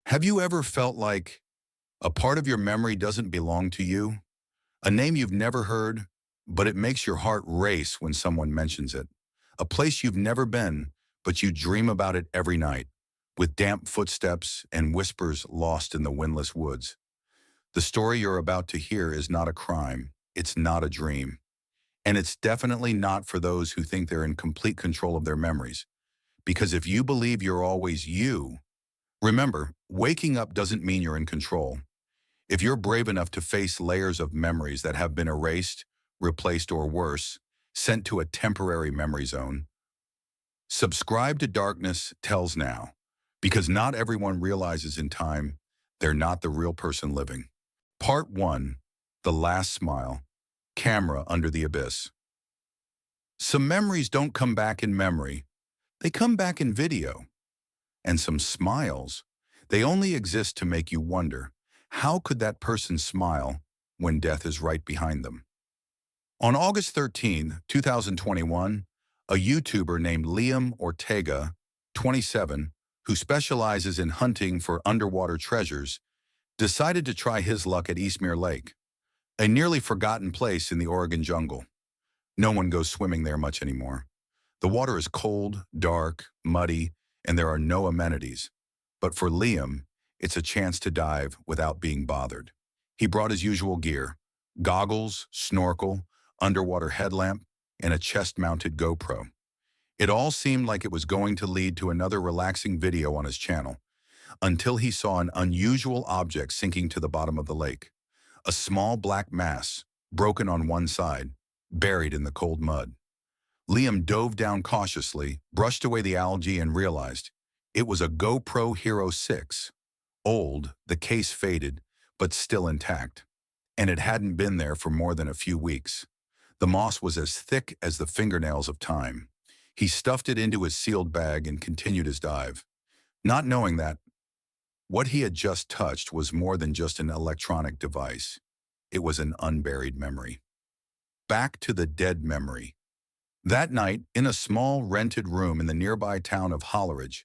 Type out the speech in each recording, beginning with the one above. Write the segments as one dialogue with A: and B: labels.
A: Have you ever felt like a part of your memory doesn't belong to you? A name you've never heard, but it makes your heart race when someone mentions it. A place you've never been, but you dream about it every night, with damp footsteps and whispers lost in the windless woods. The story you're about to hear is not a crime. It's not a dream. And it's definitely not for those who think they're in complete control of their memories. Because if you believe you're always you, remember, waking up doesn't mean you're in control. If you're brave enough to face layers of memories that have been erased, replaced, or worse, sent to a temporary memory zone, subscribe to Darkness Tells now, because not everyone realizes in time they're not the real person living. Part 1, The Last Smile, Camera Under the Abyss. Some memories don't come back in memory, they come back in video. And some smiles, they only exist to make you wonder, how could that person smile when death is right behind them? On August 13, 2021, a YouTuber named Liam Ortega, 27, who specializes in hunting for underwater treasures, decided to try his luck at Eastmere Lake, a nearly forgotten place in the Oregon jungle. No one goes swimming there much anymore. The water is cold, dark, muddy, and there are no amenities. But for Liam, it's a chance to dive without being bothered. He brought his usual gear: goggles, snorkel, underwater headlamp, and a chest-mounted GoPro. It all seemed like it was going to lead to another relaxing video on his channel, until he saw an unusual object sinking to the bottom of the lake. A small black mass, broken on one side, buried in the cold mud. Liam dove down cautiously, brushed away the algae, and realized it was a GoPro Hero 6. Old, the case faded, but still intact. And it hadn't been there for more than a few weeks. The moss was as thick as the fingernails of time. He stuffed it into his sealed bag and continued his dive, not knowing that what he had just touched was more than just an electronic device. It was an unburied memory. Back to the dead memory. That night, in a small rented room in the nearby town of Holleridge,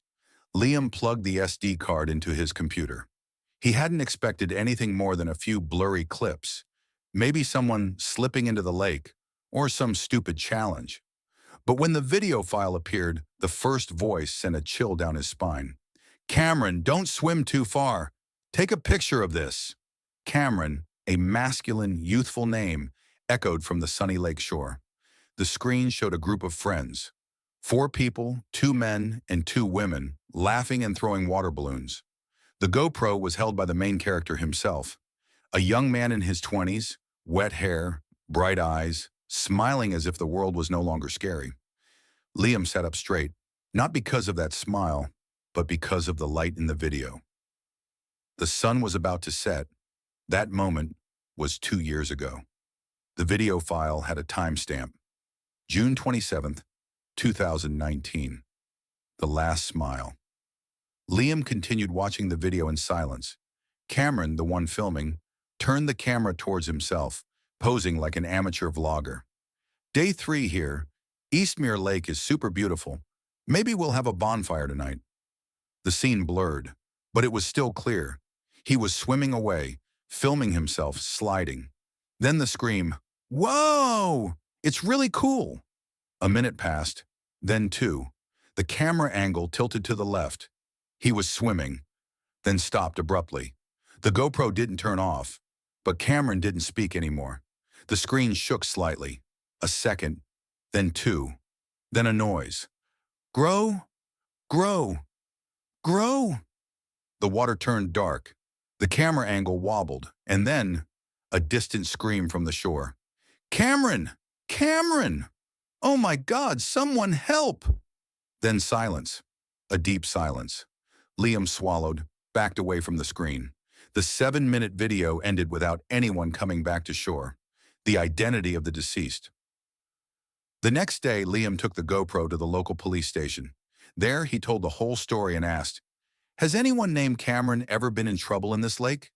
A: Liam plugged the SD card into his computer. He hadn't expected anything more than a few blurry clips, maybe someone slipping into the lake, or some stupid challenge. But when the video file appeared, the first voice sent a chill down his spine. "Cameron, don't swim too far. Take a picture of this." Cameron, a masculine, youthful name, echoed from the sunny lake shore. The screen showed a group of friends. 4 people, 2 men and 2 women, laughing and throwing water balloons. The GoPro was held by the main character himself, a young man in his 20s, wet hair, bright eyes, smiling as if the world was no longer scary. Liam sat up straight, not because of that smile, but because of the light in the video. The sun was about to set. That moment was 2 years ago. The video file had a timestamp: June 27th, 2019. The Last Smile. Liam continued watching the video in silence. Cameron, the one filming, turned the camera towards himself, posing like an amateur vlogger. "Day 3 here. Eastmere Lake is super beautiful. Maybe we'll have a bonfire tonight." The scene blurred, but it was still clear. He was swimming away, filming himself sliding. Then the scream, "Whoa! It's really cool!" A minute passed, then 2. The camera angle tilted to the left. He was swimming, then stopped abruptly. The GoPro didn't turn off, but Cameron didn't speak anymore. The screen shook slightly. A second, then 2, then a noise. "Grow, grow, grow." The water turned dark. The camera angle wobbled, and then a distant scream from the shore. "Cameron! Cameron! Oh my God, someone help!" Then silence, a deep silence. Liam swallowed, backed away from the screen. The 7-minute video ended without anyone coming back to shore. The identity of the deceased. The next day, Liam took the GoPro to the local police station. There, he told the whole story and asked, "Has anyone named Cameron ever been in trouble in this lake?"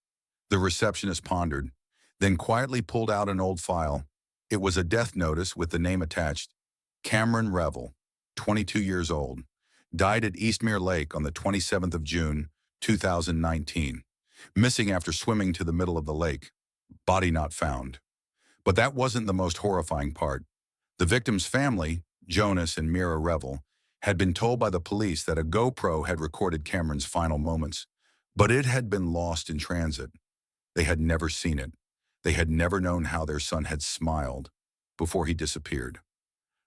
A: The receptionist pondered, then quietly pulled out an old file. It was a death notice with the name attached: Cameron Revel, 22 years old, died at Eastmere Lake on the 27th of June, 2019. Missing after swimming to the middle of the lake. Body not found. But that wasn't the most horrifying part. The victim's family, Jonas and Mira Revel, had been told by the police that a GoPro had recorded Cameron's final moments, but it had been lost in transit. They had never seen it. They had never known how their son had smiled before he disappeared.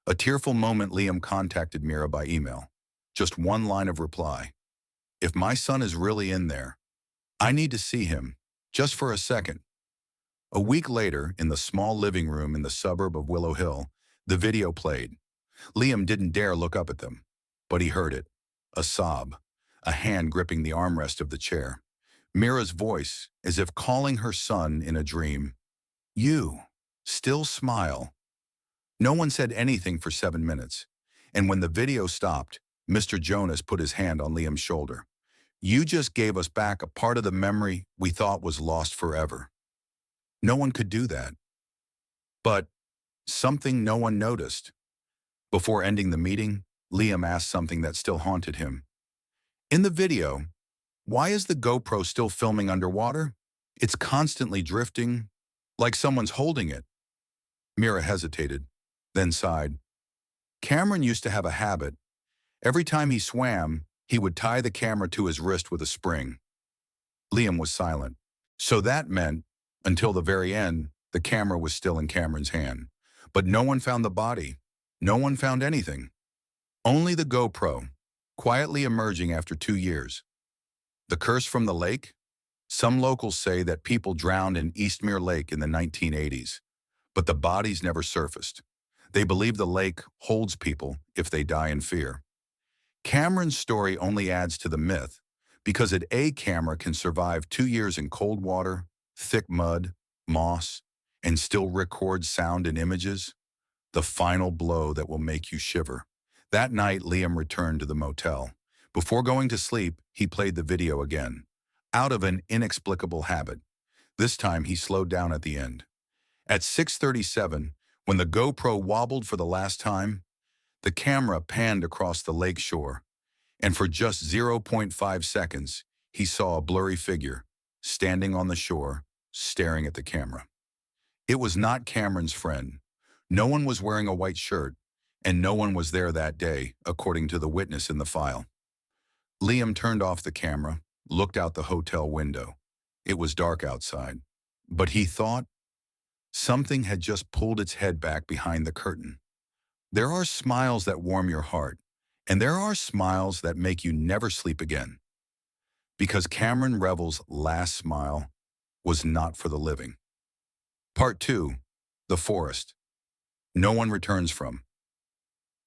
A: A tearful moment, Liam contacted Mira by email. Just one line of reply. If my son is really in there, I need to see him, just for a second. A week later, in the small living room in the suburb of Willow Hill, the video played. Liam didn't dare look up at them, but he heard it. A sob, a hand gripping the armrest of the chair. Mira's voice, as if calling her son in a dream. You, still smile. No one said anything for 7 minutes, and when the video stopped, Mr. Jonas put his hand on Liam's shoulder. You just gave us back a part of the memory we thought was lost forever. No one could do that. But something no one noticed. Before ending the meeting, Liam asked something that still haunted him. In the video, why is the GoPro still filming underwater? It's constantly drifting, like someone's holding it. Mira hesitated, then sighed. Cameron used to have a habit. Every time he swam, he would tie the camera to his wrist with a spring. Liam was silent. So that meant, until the very end, the camera was still in Cameron's hand. But no one found the body. No one found anything. Only the GoPro, quietly emerging after 2 years. The curse from the lake? Some locals say that people drowned in Eastmere Lake in the 1980s, but the bodies never surfaced. They believe the lake holds people if they die in fear. Cameron's story only adds to the myth because a camera can survive 2 years in cold water, thick mud, moss, and still record sound and images. The final blow that will make you shiver. That night, Liam returned to the motel. Before going to sleep, he played the video again, out of an inexplicable habit. This time, he slowed down at the end. At 6:37, when the GoPro wobbled for the last time, the camera panned across the lake shore, and for just 0.5 seconds, he saw a blurry figure standing on the shore, staring at the camera. It was not Cameron's friend. No one was wearing a white shirt, and no one was there that day, according to the witness in the file. Liam turned off the camera, looked out the hotel window. It was dark outside, but he thought something had just pulled its head back behind the curtain. There are smiles that warm your heart, and there are smiles that make you never sleep again. Because Cameron Revel's last smile was not for the living. Part 2, The Forest. No one returns from.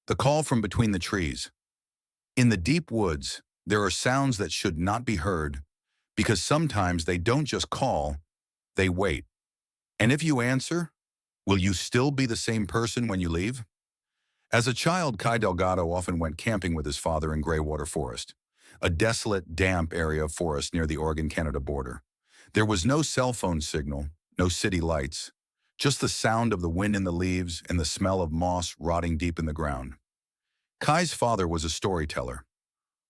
A: The call from between the trees. In the deep woods, there are sounds that should not be heard because sometimes they don't just call, they wait. And if you answer, will you still be the same person when you leave? As a child, Kai Delgado often went camping with his father in Greywater Forest, a desolate, damp area of forest near the Oregon-Canada border. There was no cell phone signal, no city lights, just the sound of the wind in the leaves and the smell of moss rotting deep in the ground. Kai's father was a storyteller.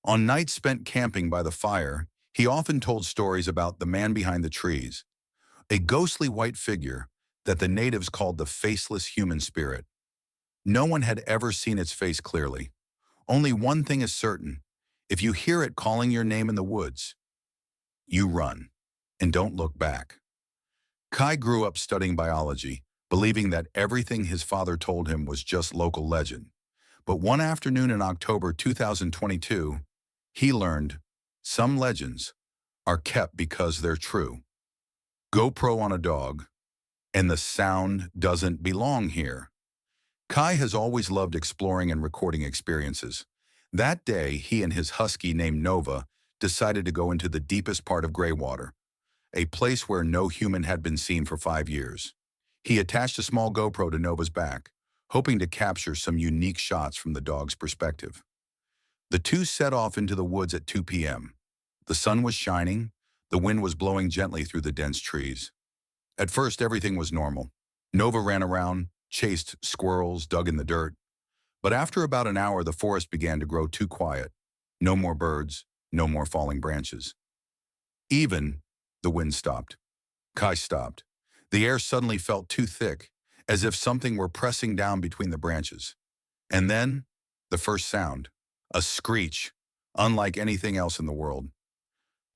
A: On nights spent camping by the fire, he often told stories about the man behind the trees, a ghostly white figure that the natives called the faceless human spirit. No one had ever seen its face clearly. Only one thing is certain. If you hear it calling your name in the woods, you run and don't look back. Kai grew up studying biology, believing that everything his father told him was just local legend. But one afternoon in October 2022, he learned some legends are kept because they're true. GoPro on a dog, and the sound doesn't belong here. Kai has always loved exploring and recording experiences. That day, he and his husky named Nova decided to go into the deepest part of Greywater, a place where no human had been seen for 5 years. He attached a small GoPro to Nova's back, hoping to capture some unique shots from the dog's perspective. The two set off into the woods at 2 p.m. The sun was shining, the wind was blowing gently through the dense trees. At first, everything was normal. Nova ran around, chased squirrels, dug in the dirt. But after about an hour, the forest began to grow too quiet. No more birds, no more falling branches. Even the wind stopped. Kai stopped. The air suddenly felt too thick, as if something were pressing down between the branches. And then, the first sound, a screech, unlike anything else in the world.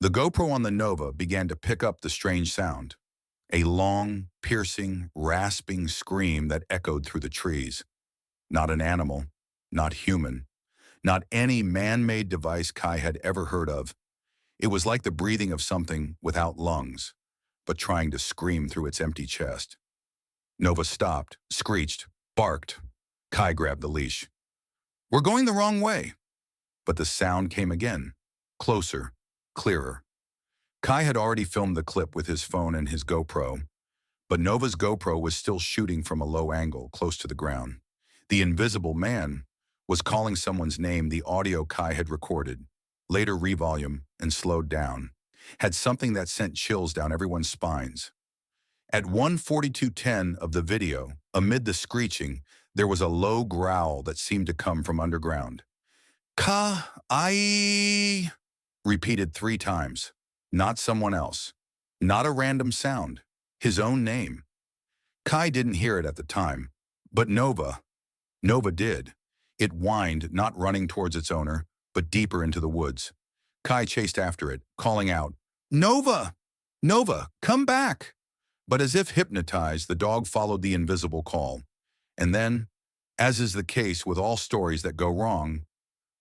A: The GoPro on the Nova began to pick up the strange sound, a long, piercing, rasping scream that echoed through the trees. Not an animal, not human, not any man-made device Kai had ever heard of. It was like the breathing of something without lungs, but trying to scream through its empty chest. Nova stopped, screeched, barked. Kai grabbed the leash. "We're going the wrong way." But the sound came again, closer, clearer. Kai had already filmed the clip with his phone and his GoPro, but Nova's GoPro was still shooting from a low angle, close to the ground. The invisible man was calling someone's name the audio Kai had recorded, later revolume and slowed down, had something that sent chills down everyone's spines. At 1:42:10 of the video, amid the screeching, there was a low growl that seemed to come from underground. Ka-I, repeated 3 times. Not someone else. Not a random sound. His own name. Kai didn't hear it at the time, but Nova did. It whined, not running towards its owner, but deeper into the woods. Kai chased after it, calling out, "Nova! Nova, come back!" But as if hypnotized, the dog followed the invisible call. And then, as is the case with all stories that go wrong,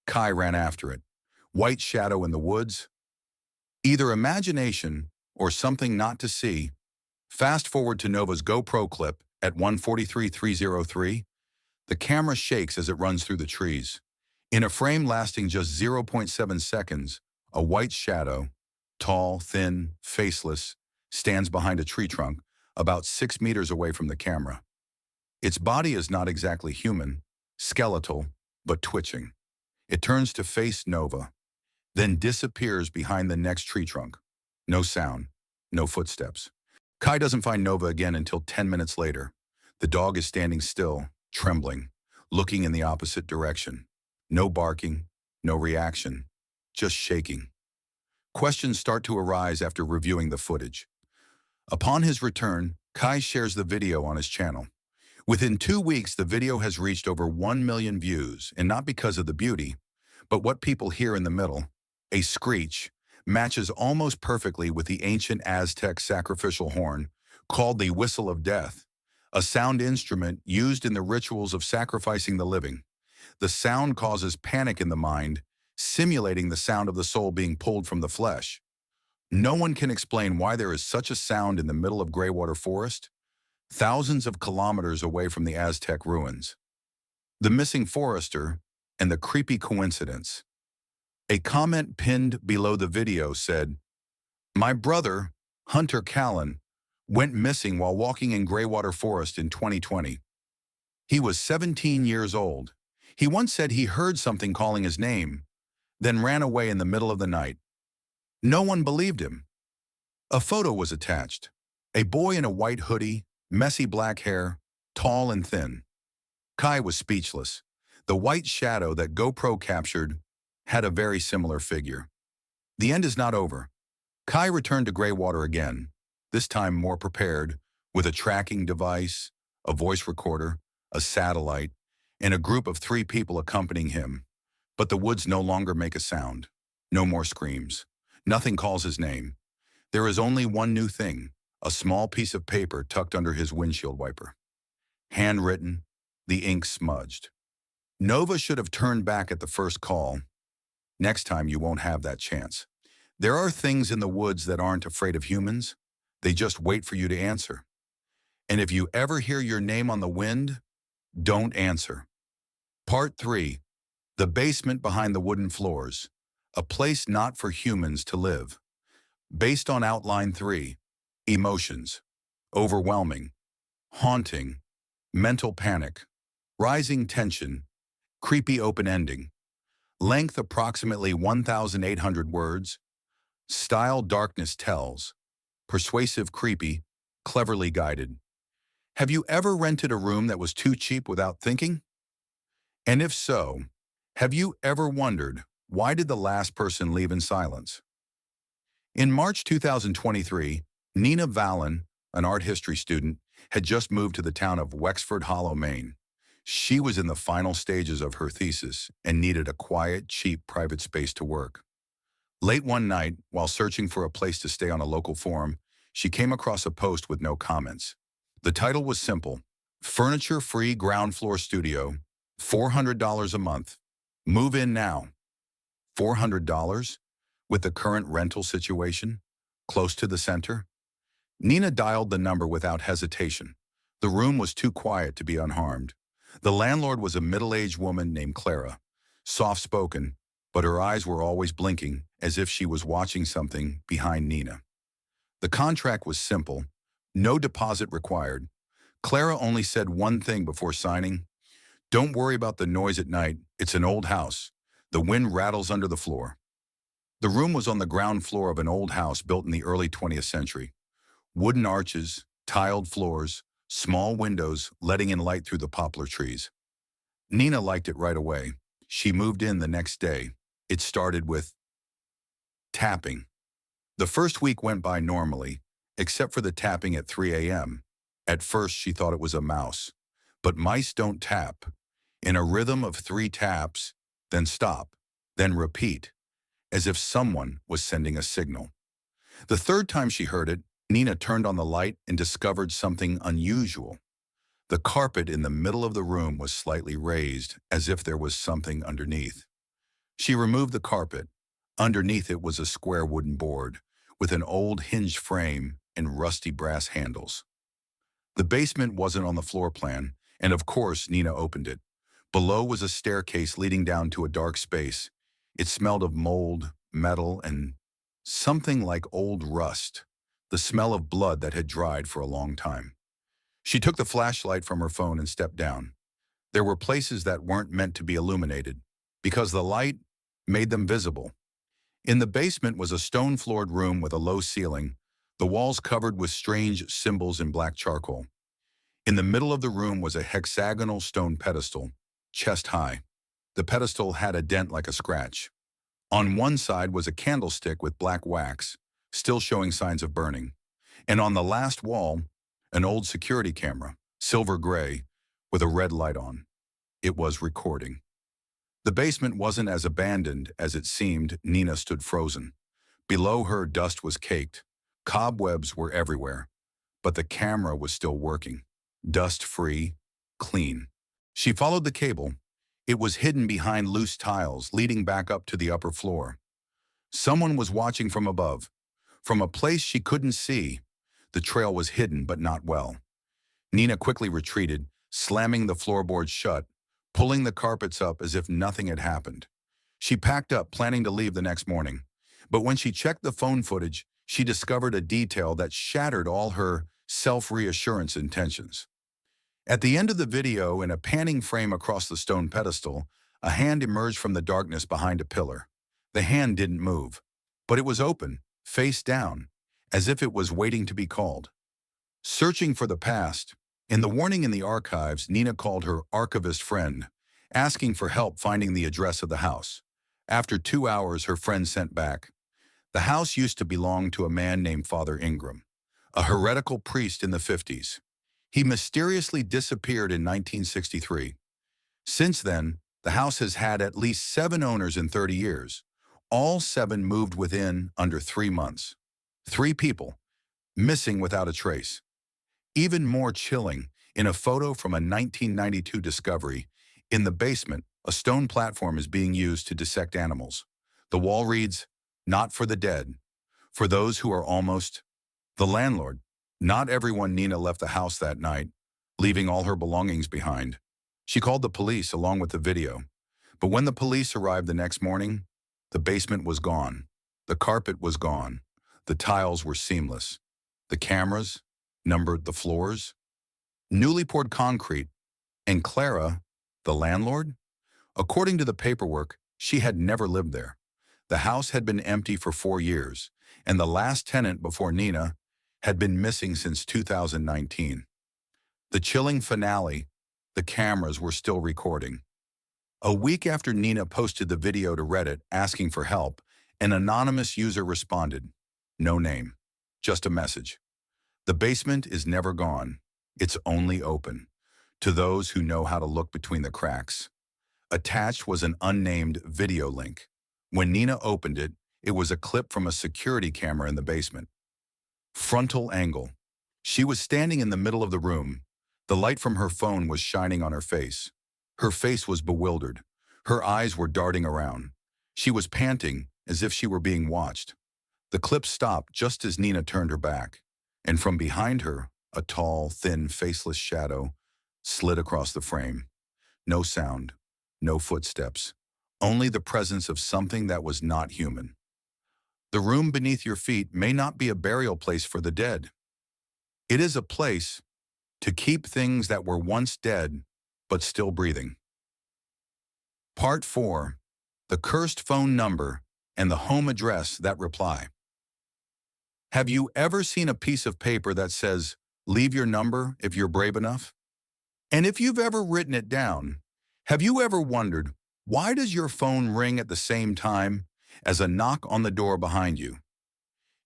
A: Kai ran after it. White shadow in the woods. Either imagination or something not to see. Fast forward to Nova's GoPro clip at 1:43:303. The camera shakes as it runs through the trees. In a frame lasting just 0.7 seconds, a white shadow, tall, thin, faceless, stands behind a tree trunk about 6 meters away from the camera. Its body is not exactly human, skeletal, but twitching. It turns to face Nova, then disappears behind the next tree trunk. No sound, no footsteps. Kai doesn't find Nova again until 10 minutes later. The dog is standing still, trembling, looking in the opposite direction. No barking, no reaction, just shaking. Questions start to arise after reviewing the footage. Upon his return, Kai shares the video on his channel. Within 2 weeks, the video has reached over 1 million views, and not because of the beauty, but what people hear in the middle, a screech, matches almost perfectly with the ancient Aztec sacrificial horn, called the whistle of death, a sound instrument used in the rituals of sacrificing the living. The sound causes panic in the mind, simulating the sound of the soul being pulled from the flesh. No one can explain why there is such a sound in the middle of Greywater Forest, thousands of kilometers away from the Aztec ruins. The missing forester and the creepy coincidence. A comment pinned below the video said, "My brother, Hunter Callan, went missing while walking in Greywater Forest in 2020. He was 17 years old. He once said he heard something calling his name, then ran away in the middle of the night. No one believed him." A photo was attached. A boy in a white hoodie, messy black hair, tall and thin. Kai was speechless. The white shadow that GoPro captured had a very similar figure. The end is not over. Kai returned to Greywater again, this time more prepared, with a tracking device, a voice recorder, a satellite, and a group of 3 people accompanying him. But the woods no longer make a sound. No more screams. Nothing calls his name. There is only one new thing, a small piece of paper tucked under his windshield wiper. Handwritten, the ink smudged. Nova should have turned back at the first call. Next time you won't have that chance. There are things in the woods that aren't afraid of humans. They just wait for you to answer. And if you ever hear your name on the wind, don't answer. Part 3. The basement behind the wooden floors. A place not for humans to live. Based on Outline 3. Emotions. Overwhelming. Haunting. Mental panic. Rising tension. Creepy open ending. Length approximately 1,800 words. Style darknesstells. Persuasive creepy. Cleverly guided. Have you ever rented a room that was too cheap without thinking? And if so, have you ever wondered, why did the last person leave in silence? In March 2023, Nina Vallon, an art history student, had just moved to the town of Wexford Hollow, Maine. She was in the final stages of her thesis and needed a quiet, cheap private space to work. Late one night, while searching for a place to stay on a local forum, she came across a post with no comments. The title was simple: Furniture-free ground floor studio, $400 a month. Move in now. $400? With the current rental situation? Close to the center? Nina dialed the number without hesitation. The room was too quiet to be unharmed. The landlord was a middle-aged woman named Clara, soft-spoken, but her eyes were always blinking as if she was watching something behind Nina. The contract was simple: no deposit required. Clara only said one thing before signing: "Don't worry about the noise at night. It's an old house. The wind rattles under the floor." The room was on the ground floor of an old house built in the early 20th century. Wooden arches, tiled floors, small windows letting in light through the poplar trees. Nina liked it right away. She moved in the next day. It started with tapping. The first week went by normally, except for the tapping at 3 a.m. At first, she thought it was a mouse. But mice don't tap. In a rhythm of 3 taps, then stop, then repeat, as if someone was sending a signal. The third time she heard it, Nina turned on the light and discovered something unusual. The carpet in the middle of the room was slightly raised, as if there was something underneath. She removed the carpet. Underneath it was a square wooden board, with an old hinged frame and rusty brass handles. The basement wasn't on the floor plan, and of course Nina opened it. Below was a staircase leading down to a dark space. It smelled of mold, metal, and something like old rust, the smell of blood that had dried for a long time. She took the flashlight from her phone and stepped down. There were places that weren't meant to be illuminated, because the light made them visible. In the basement was a stone-floored room with a low ceiling, the walls covered with strange symbols in black charcoal. In the middle of the room was a hexagonal stone pedestal, chest high. The pedestal had a dent like a scratch. On one side was a candlestick with black wax, still showing signs of burning. And on the last wall, an old security camera, silver gray, with a red light on. It was recording. The basement wasn't as abandoned as it seemed. Nina stood frozen. Below her, dust was caked. Cobwebs were everywhere. But the camera was still working. Dust-free, clean. She followed the cable. It was hidden behind loose tiles leading back up to the upper floor. Someone was watching from above. From a place she couldn't see, the trail was hidden but not well. Nina quickly retreated, slamming the floorboards shut, pulling the carpets up as if nothing had happened. She packed up, planning to leave the next morning. But when she checked the phone footage, she discovered a detail that shattered all her self-reassurance intentions. At the end of the video, in a panning frame across the stone pedestal, a hand emerged from the darkness behind a pillar. The hand didn't move, but it was open, face down, as if it was waiting to be called. Searching for the past, in the warning in the archives, Nina called her archivist friend, asking for help finding the address of the house. After 2 hours, her friend sent back, "The house used to belong to a man named Father Ingram, a heretical priest in the 50s. He mysteriously disappeared in 1963. Since then, the house has had at least 7 owners in 30 years. All 7 moved within under 3 months. 3 people, missing without a trace." Even more chilling, in a photo from a 1992 discovery, in the basement, a stone platform is being used to dissect animals. The wall reads, "Not for the dead, for those who are almost." The landlord. Not everyone. Nina left the house that night, leaving all her belongings behind. She called the police along with the video. But when the police arrived the next morning, the basement was gone. The carpet was gone. The tiles were seamless. The cameras numbered the floors. Newly poured concrete. And Clara, the landlord? According to the paperwork, she had never lived there. The house had been empty for 4 years, and the last tenant before Nina had been missing since 2019. The chilling finale, the cameras were still recording. A week after Nina posted the video to Reddit asking for help, an anonymous user responded, no name, just a message. The basement is never gone. It's only open to those who know how to look between the cracks. Attached was an unnamed video link. When Nina opened it, it was a clip from a security camera in the basement. Frontal angle. She was standing in the middle of the room. The light from her phone was shining on her face. Her face was bewildered. Her eyes were darting around. She was panting as if she were being watched. The clip stopped just as Nina turned her back, and from behind her, a tall, thin, faceless shadow slid across the frame. No sound, no footsteps, only the presence of something that was not human. The room beneath your feet may not be a burial place for the dead. It is a place to keep things that were once dead but still breathing. Part 4. The cursed phone number and the home address that reply. Have you ever seen a piece of paper that says, "Leave your number if you're brave enough"? And if you've ever written it down, have you ever wondered, why does your phone ring at the same time as a knock on the door behind you?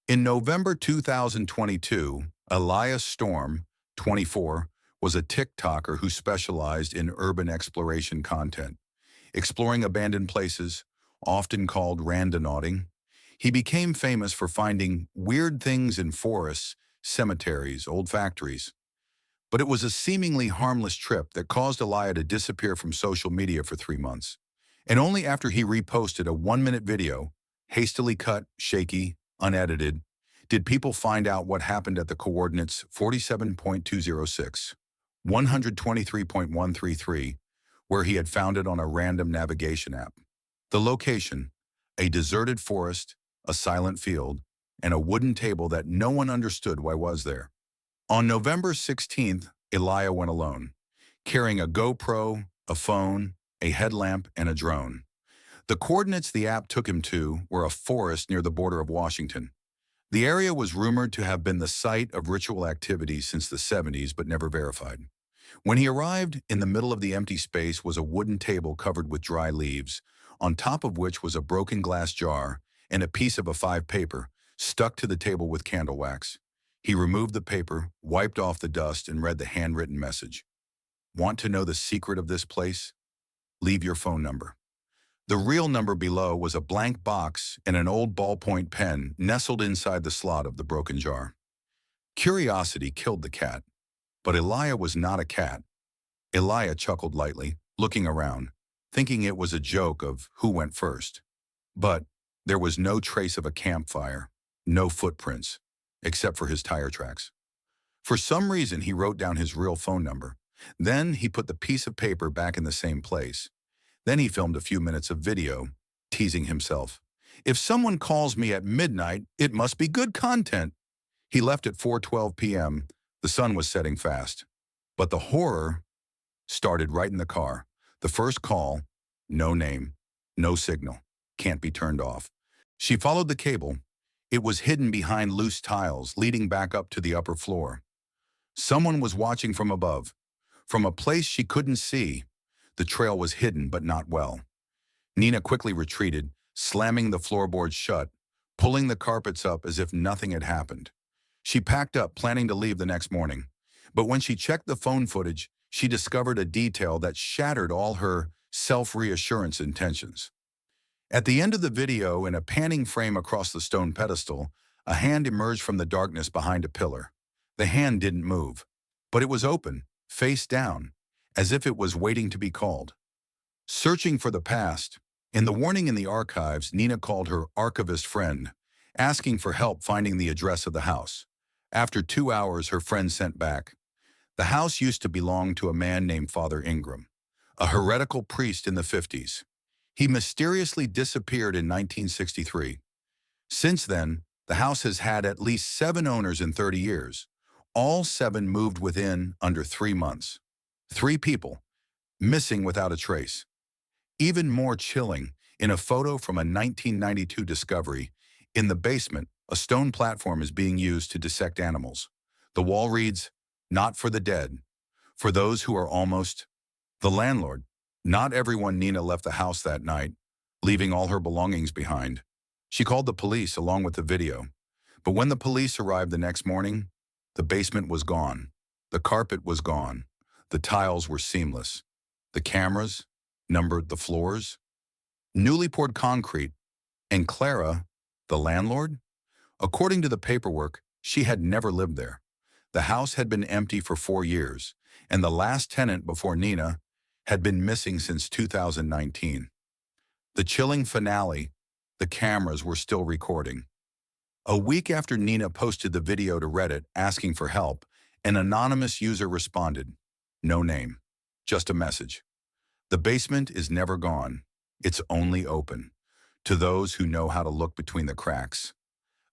A: In November 2022, Elias Storm, 24, was a TikToker who specialized in urban exploration content, exploring abandoned places, often called randonauting. He became famous for finding weird things in forests, cemeteries, old factories. But it was a seemingly harmless trip that caused Elia to disappear from social media for 3 months. And only after he reposted a 1-minute video, hastily cut, shaky, unedited, did people find out what happened at the coordinates 47.206, 123.133, where he had found it on a random navigation app. The location, a deserted forest, a silent field, and a wooden table that no one understood why was there. On November 16th, Elia went alone, carrying a GoPro, a phone, a headlamp, and a drone. The coordinates the app took him to were a forest near the border of Washington. The area was rumored to have been the site of ritual activities since the 70s, but never verified. When he arrived, in the middle of the empty space was a wooden table covered with dry leaves, on top of which was a broken glass jar and a piece of A5 paper stuck to the table with candle wax. He removed the paper, wiped off the dust, and read the handwritten message. Want to know the secret of this place? Leave your phone number. The real number below was a blank box and an old ballpoint pen nestled inside the slot of the broken jar. Curiosity killed the cat, but Elia was not a cat. Elia chuckled lightly, looking around, thinking it was a joke of who went first. But there was no trace of a campfire, no footprints, except for his tire tracks. For some reason, he wrote down his real phone number. Then he put the piece of paper back in the same place. Then he filmed a few minutes of video, teasing himself. If someone calls me at midnight, it must be good content. He left at 4:12 p.m. The sun was setting fast. But the horror started right in the car. The first call, no name, no signal, can't be turned off. She followed the cable. It was hidden behind loose tiles leading back up to the upper floor. Someone was watching from above. From a place she couldn't see, the trail was hidden but not well. Nina quickly retreated, slamming the floorboards shut, pulling the carpets up as if nothing had happened. She packed up, planning to leave the next morning. But when she checked the phone footage, she discovered a detail that shattered all her self-reassurance intentions. At the end of the video, in a panning frame across the stone pedestal, a hand emerged from the darkness behind a pillar. The hand didn't move, but it was open, face down, as if it was waiting to be called. Searching for the past, in the warning in the archives, Nina called her archivist friend, asking for help finding the address of the house. After 2 hours, her friend sent back, "The house used to belong to a man named Father Ingram, a heretical priest in the 50s. He mysteriously disappeared in 1963. Since then, the house has had at least 7 owners in 30 years. All 7 moved within under 3 months. 3 people, missing without a trace. Even more chilling, in a photo from a 1992 discovery, in the basement, a stone platform is being used to dissect animals. The wall reads, 'Not for the dead, for those who are almost.' The landlord. Not everyone. Nina left the house that night, leaving all her belongings behind. She called the police along with the video. But when the police arrived the next morning, the basement was gone. The carpet was gone. The tiles were seamless. The cameras numbered the floors. Newly poured concrete. And Clara, the landlord? According to the paperwork, she had never lived there. The house had been empty for 4 years, and the last tenant before Nina had been missing since 2019. The chilling finale, the cameras were still recording. A week after Nina posted the video to Reddit asking for help, an anonymous user responded, "No name, just a message. The basement is never gone. It's only open. To those who know how to look between the cracks."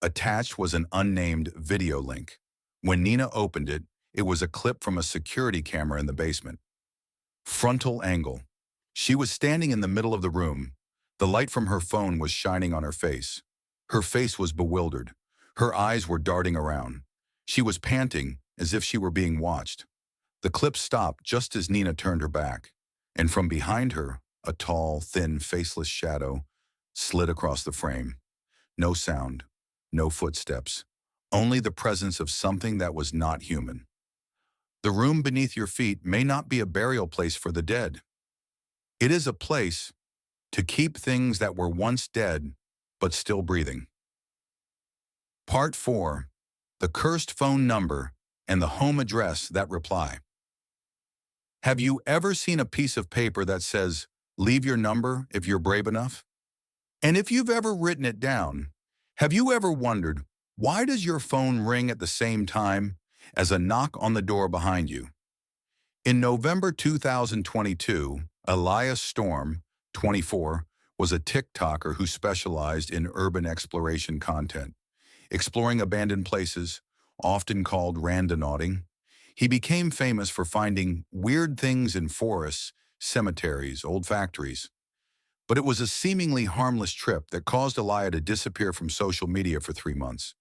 A: Attached was an unnamed video link. When Nina opened it, it was a clip from a security camera in the basement. Frontal angle. She was standing in the middle of the room. The light from her phone was shining on her face. Her face was bewildered. Her eyes were darting around. She was panting as if she were being watched. The clip stopped just as Nina turned her back, and from behind her, a tall, thin, faceless shadow slid across the frame. No sound, no footsteps, only the presence of something that was not human. The room beneath your feet may not be a burial place for the dead. It is a place to keep things that were once dead but still breathing. Part 4. The cursed phone number and the home address that reply. Have you ever seen a piece of paper that says, "Leave your number if you're brave enough"? And if you've ever written it down, have you ever wondered, why does your phone ring at the same time as a knock on the door behind you? In November 2022, Elias Storm, 24, was a TikToker who specialized in urban exploration content, exploring abandoned places, often called randonauting. He became famous for finding weird things in forests, cemeteries, old factories. But it was a seemingly harmless trip that caused Elia to disappear from social media for 3 months.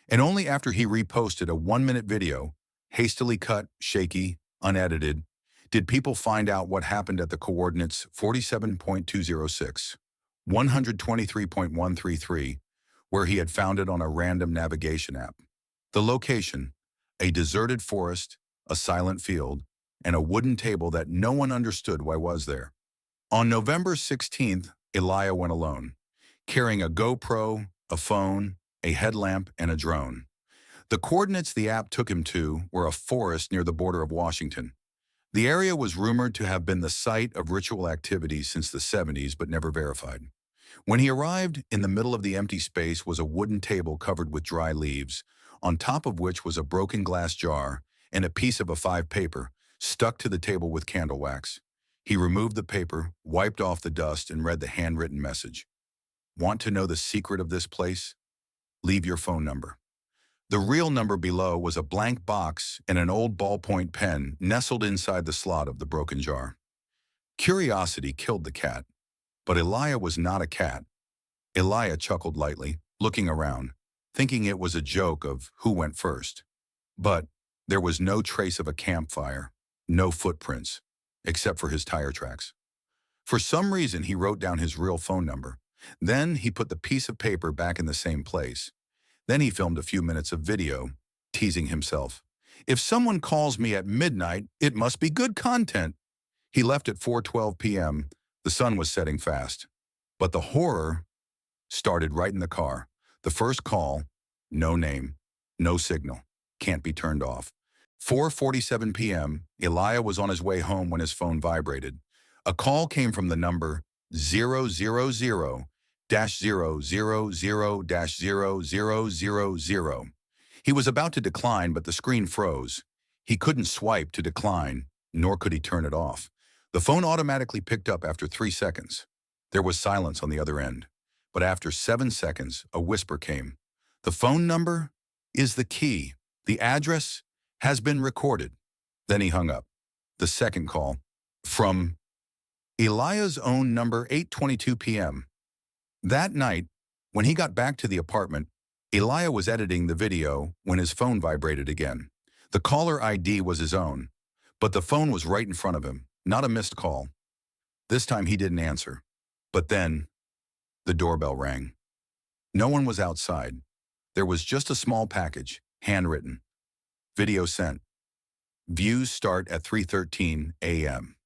A: And only after he reposted a 1-minute video, hastily cut, shaky, unedited, did people find out what happened at the coordinates 47.206, 123.133, where he had found it on a random navigation app. The location, a deserted forest, a silent field, and a wooden table that no one understood why was there. On November 16th, Elia went alone, carrying a GoPro, a phone, a headlamp, and a drone. The coordinates the app took him to were a forest near the border of Washington. The area was rumored to have been the site of ritual activities since the 70s, but never verified. When he arrived, in the middle of the empty space was a wooden table covered with dry leaves, on top of which was a broken glass jar and a piece of A5 paper stuck to the table with candle wax. He removed the paper, wiped off the dust, and read the handwritten message. "Want to know the secret of this place? Leave your phone number." The real number below was a blank box and an old ballpoint pen nestled inside the slot of the broken jar. Curiosity killed the cat, but Elia was not a cat. Elia chuckled lightly, looking around, thinking it was a joke of who went first. But there was no trace of a campfire, no footprints, except for his tire tracks. For some reason, he wrote down his real phone number. Then he put the piece of paper back in the same place. Then he filmed a few minutes of video, teasing himself. "If someone calls me at midnight, it must be good content." He left at 4:12 p.m. The sun was setting fast. But the horror started right in the car. The first call, no name, no signal, can't be turned off. 4:47 p.m., Elia was on his way home when his phone vibrated. A call came from the number 000-000-0000. He was about to decline, but the screen froze. He couldn't swipe to decline, nor could he turn it off. The phone automatically picked up after 3 seconds. There was silence on the other end. But after 7 seconds, a whisper came. "The phone number is the key. The address has been recorded." Then he hung up. The second call, from Elia's own number, 8:22 p.m. That night, when he got back to the apartment, Elia was editing the video when his phone vibrated again. The caller ID was his own, but the phone was right in front of him, not a missed call. This time he didn't answer. But then, the doorbell rang. No one was outside. There was just a small package, handwritten. Video sent. Views start at 3:13 a.m.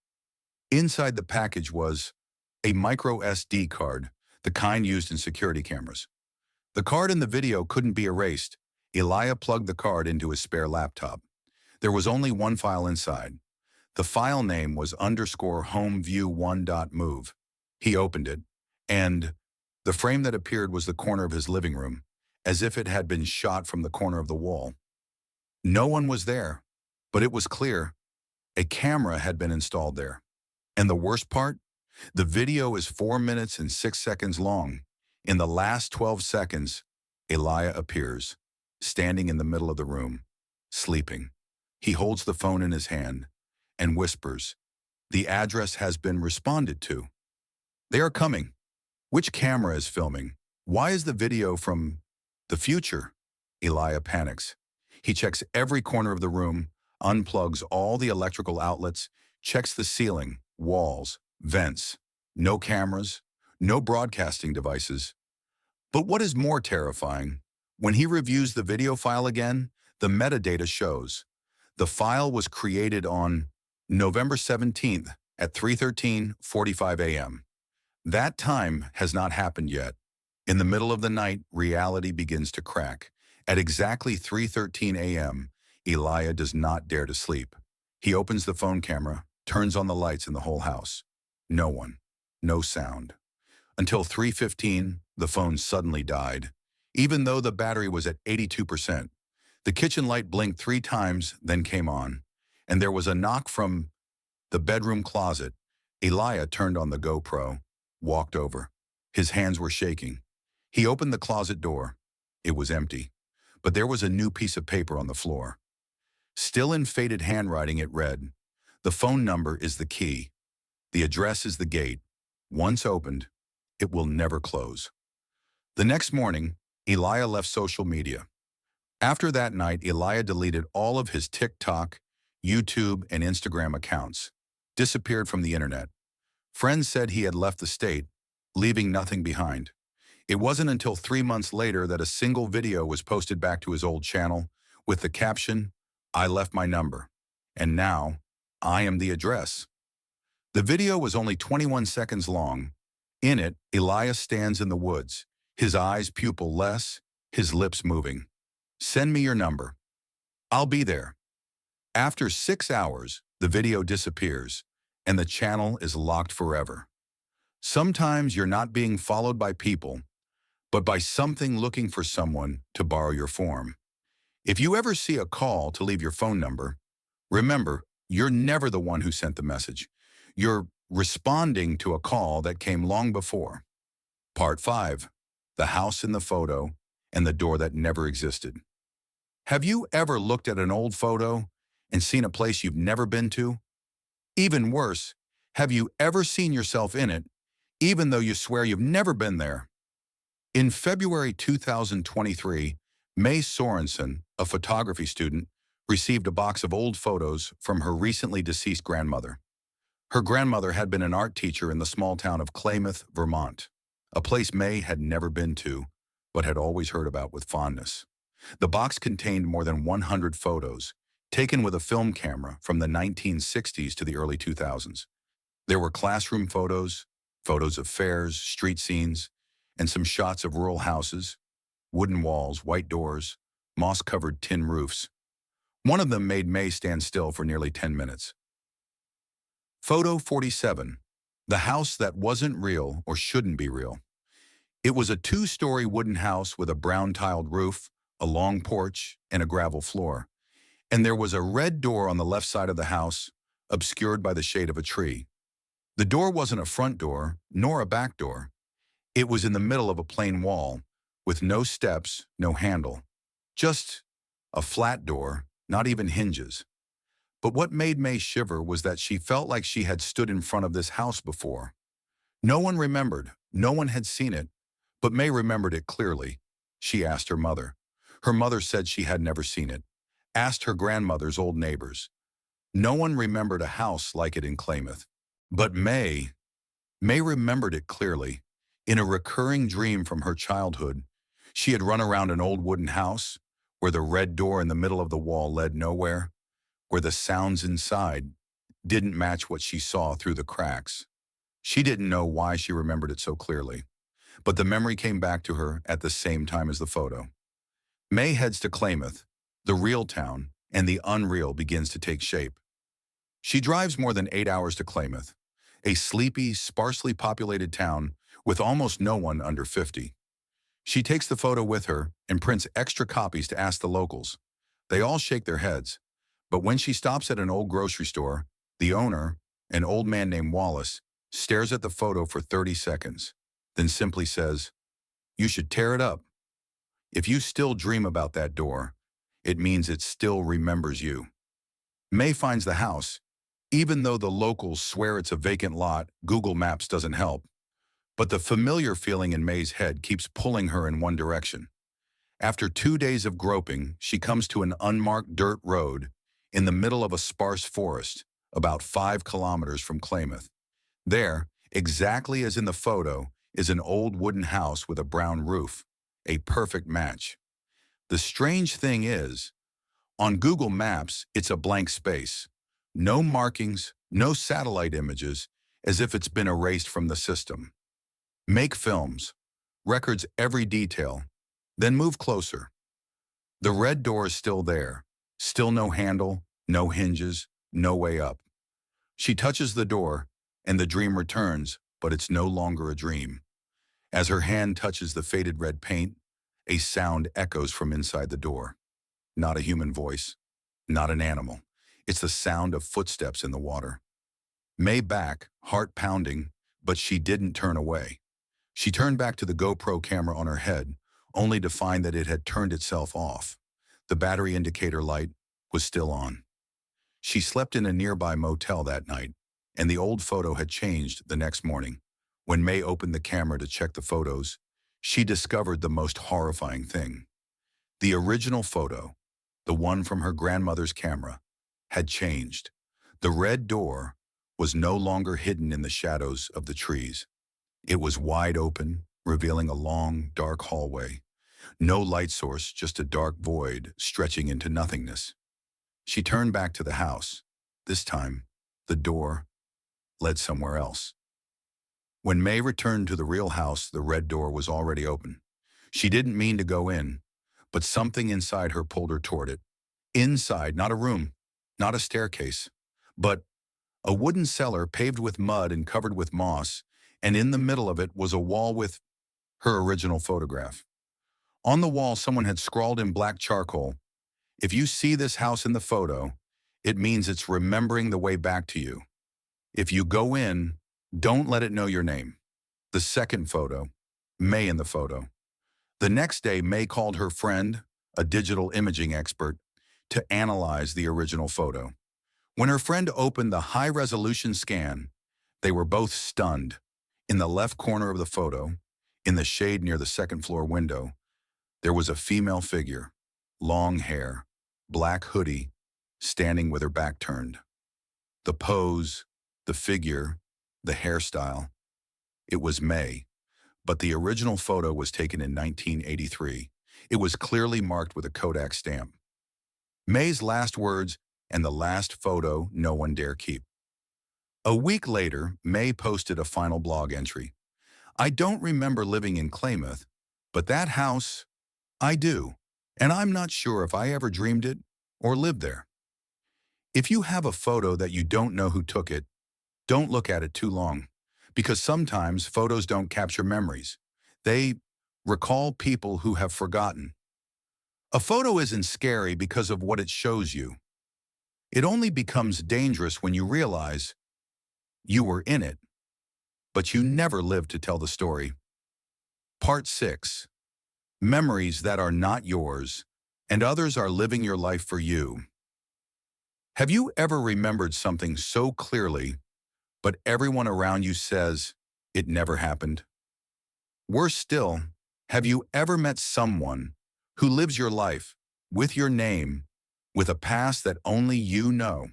A: Inside the package was a micro SD card, the kind used in security cameras. The card in the video couldn't be erased. Elijah plugged the card into his spare laptop. There was only one file inside. The file name was _homeview1.move. He opened it, and the frame that appeared was the corner of his living room, as if it had been shot from the corner of the wall. No one was there, but it was clear a camera had been installed there. And the worst part? The video is 4 minutes and 6 seconds long. In the last 12 seconds, Elijah appears, standing in the middle of the room, sleeping. He holds the phone in his hand and whispers, "The address has been responded to. They are coming. Which camera is filming? Why is the video from the future?" Elijah panics. He checks every corner of the room, unplugs all the electrical outlets, checks the ceiling, walls, vents. No cameras, no broadcasting devices. But what is more terrifying, when he reviews the video file again, the metadata shows the file was created on November 17th at 3:13:45 a.m. That time has not happened yet. In the middle of the night, reality begins to crack. At exactly 3:13 a.m., Elijah does not dare to sleep. He opens the phone camera, turns on the lights in the whole house. No one, no sound. Until 3:15, the phone suddenly died, even though the battery was at 82%. The kitchen light blinked 3 times, then came on, and there was a knock from the bedroom closet. Elijah turned on the GoPro, walked over. His hands were shaking. He opened the closet door. It was empty, but there was a new piece of paper on the floor. Still in faded handwriting, it read, "The phone number is the key. The address is the gate. Once opened, it will never close." The next morning, Elijah left social media. After that night, Elijah deleted all of his TikTok, YouTube, and Instagram accounts, disappeared from the internet. Friends said he had left the state, leaving nothing behind. It wasn't until 3 months later that a single video was posted back to his old channel with the caption, "I left my number, and now I am the address." The video was only 21 seconds long. In it, Elijah stands in the woods, his eyes pupil-less, his lips moving. "Send me your number. I'll be there." After 6 hours, the video disappears, and the channel is locked forever. Sometimes you're not being followed by people, but by something looking for someone to borrow your form. If you ever see a call to leave your phone number, remember, you're never the one who sent the message. You're responding to a call that came long before. Part 5. The house in the photo and the door that never existed. Have you ever looked at an old photo and seen a place you've never been to? Even worse, have you ever seen yourself in it, even though you swear you've never been there? In February 2023, May Sorensen, a photography student, received a box of old photos from her recently deceased grandmother. Her grandmother had been an art teacher in the small town of Klamath, Vermont, a place May had never been to, but had always heard about with fondness. The box contained more than 100 photos, taken with a film camera from the 1960s to the early 2000s. There were classroom photos, photos of fairs, street scenes, and some shots of rural houses, wooden walls, white doors, moss-covered tin roofs. One of them made May stand still for nearly 10 minutes. Photo 47. The house that wasn't real or shouldn't be real. It was a 2-story wooden house with a brown-tiled roof, a long porch, and a gravel floor. And there was a red door on the left side of the house, obscured by the shade of a tree. The door wasn't a front door, nor a back door. It was in the middle of a plain wall, with no steps, no handle. Just a flat door, not even hinges. But what made May shiver was that she felt like she had stood in front of this house before. No one remembered, no one had seen it, but May remembered it clearly. She asked her mother. Her mother said she had never seen it. Asked her grandmother's old neighbors. No one remembered a house like it in Klamath. But May remembered it clearly. In a recurring dream from her childhood, She had run around an old wooden house where the red door in the middle of the wall led nowhere, where the sounds inside didn't match what she saw through the cracks. She didn't know why she remembered it so clearly, but the memory came back to her at the same time as the photo. May heads to Klamath, the real town, and the unreal begins to take shape. She drives more than 8 hours to Klamath, a sleepy, sparsely populated town with almost no one under 50. She takes the photo with her and prints extra copies to ask the locals. They all shake their heads, but when she stops at an old grocery store, the owner, an old man named Wallace, stares at the photo for 30 seconds, then simply says, "You should tear it up. If you still dream about that door, it means it still remembers you." May finds the house. Even though the locals swear it's a vacant lot, Google Maps doesn't help. But the familiar feeling in May's head keeps pulling her in one direction. After 2 days of groping, she comes to an unmarked dirt road in the middle of a sparse forest, about 5 kilometers from Klamath. There, exactly as in the photo, is an old wooden house with a brown roof, a perfect match. The strange thing is, on Google Maps, it's a blank space. No markings, no satellite images, as if it's been erased from the system. Make films, records every detail, then move closer. The red door is still there, still no handle, no hinges, no way up. She touches the door, and the dream returns, but it's no longer a dream. As her hand touches the faded red paint, a sound echoes from inside the door. Not a human voice, not an animal. It's the sound of footsteps in the water. May back, heart pounding, but she didn't turn away. She turned back to the GoPro camera on her head, only to find that it had turned itself off. The battery indicator light was still on. She slept in a nearby motel that night, and the old photo had changed the next morning. When May opened the camera to check the photos, she discovered the most horrifying thing. The original photo, the one from her grandmother's camera, had changed. The red door was no longer hidden in the shadows of the trees. It was wide open, revealing a long, dark hallway. No light source, just a dark void stretching into nothingness. She turned back to the house. This time, the door led somewhere else. When May returned to the real house, the red door was already open. She didn't mean to go in, but something inside her pulled her toward it. Inside, not a room, not a staircase, but a wooden cellar paved with mud and covered with moss, and in the middle of it was a wall with her original photograph. On the wall, someone had scrawled in black charcoal, "If you see this house in the photo, it means it's remembering the way back to you. If you go in, don't let it know your name." The second photo, May in the photo. The next day, May called her friend, a digital imaging expert, to analyze the original photo. When her friend opened the high-resolution scan, they were both stunned. In the left corner of the photo, in the shade near the second-floor window, there was a female figure, long hair, black hoodie, standing with her back turned. The pose, the figure, the hairstyle. It was May, but the original photo was taken in 1983. It was clearly marked with a Kodak stamp. May's last words and the last photo no one dare keep. A week later, May posted a final blog entry. "I don't remember living in Klamath, but that house, I do, and I'm not sure if I ever dreamed it or lived there." If you have a photo that you don't know who took it, don't look at it too long, because sometimes photos don't capture memories. They recall people who have forgotten. A photo isn't scary because of what it shows you. It only becomes dangerous when you realize you were in it, but you never lived to tell the story. Part 6. Memories that are not yours, and others are living your life for you. Have you ever remembered something so clearly, but everyone around you says it never happened? Worse still, have you ever met someone who lives your life with your name, with a past that only you know?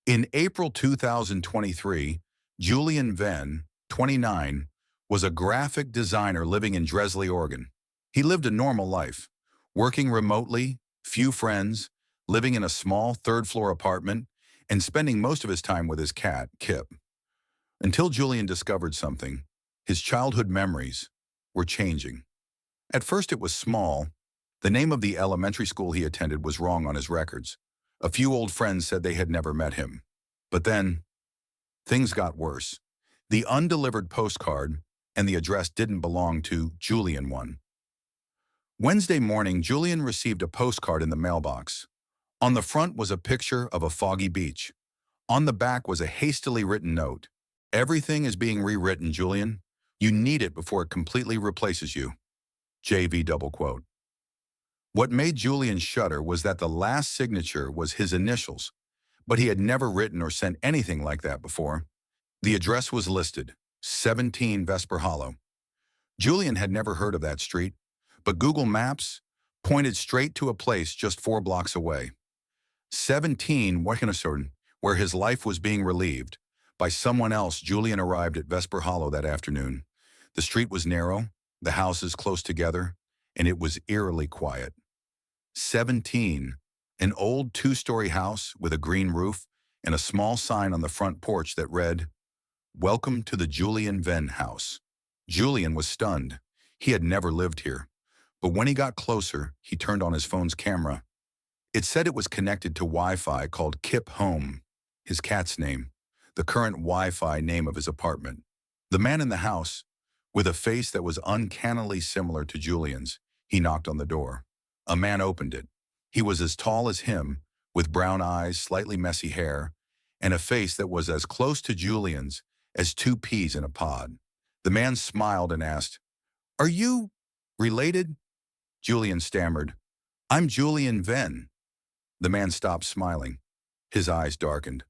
A: In April 2023, Julian Venn, 29, was a graphic designer living in Dresley, Oregon. He lived a normal life, working remotely, few friends, living in a small third-floor apartment, and spending most of his time with his cat, Kip. Until Julian discovered something, his childhood memories were changing. At first it was small. The name of the elementary school he attended was wrong on his records. A few old friends said they had never met him. But then, things got worse. The undelivered postcard and the address didn't belong to Julian one. Wednesday morning, Julian received a postcard in the mailbox. On the front was a picture of a foggy beach. On the back was a hastily written note. "Everything is being rewritten, Julian. You need it before it completely replaces you." JV double quote. What made Julian shudder was that the last signature was his initials, but he had never written or sent anything like that before. The address was listed, 17 Vesper Hollow. Julian had never heard of that street, but Google Maps pointed straight to a place just 4 blocks away. 17 Wackenasorden, where his life was being relieved. By someone else, Julian arrived at Vesper Hollow that afternoon. The street was narrow, the houses close together, and it was eerily quiet. 17, an old 2-story house with a green roof and a small sign on the front porch that read, "Welcome to the Julian Venn house." Julian was stunned. He had never lived here. But when he got closer, he turned on his phone's camera. It said it was connected to Wi-Fi called Kip Home, his cat's name, the current Wi-Fi name of his apartment. The man in the house, with a face that was uncannily similar to Julian's, he knocked on the door. A man opened it. He was as tall as him, with brown eyes, slightly messy hair, and a face that was as close to Julian's as 2 peas in a pod. The man smiled and asked, "Are you related?" Julian stammered, "I'm Julian Venn." The man stopped smiling. His eyes darkened.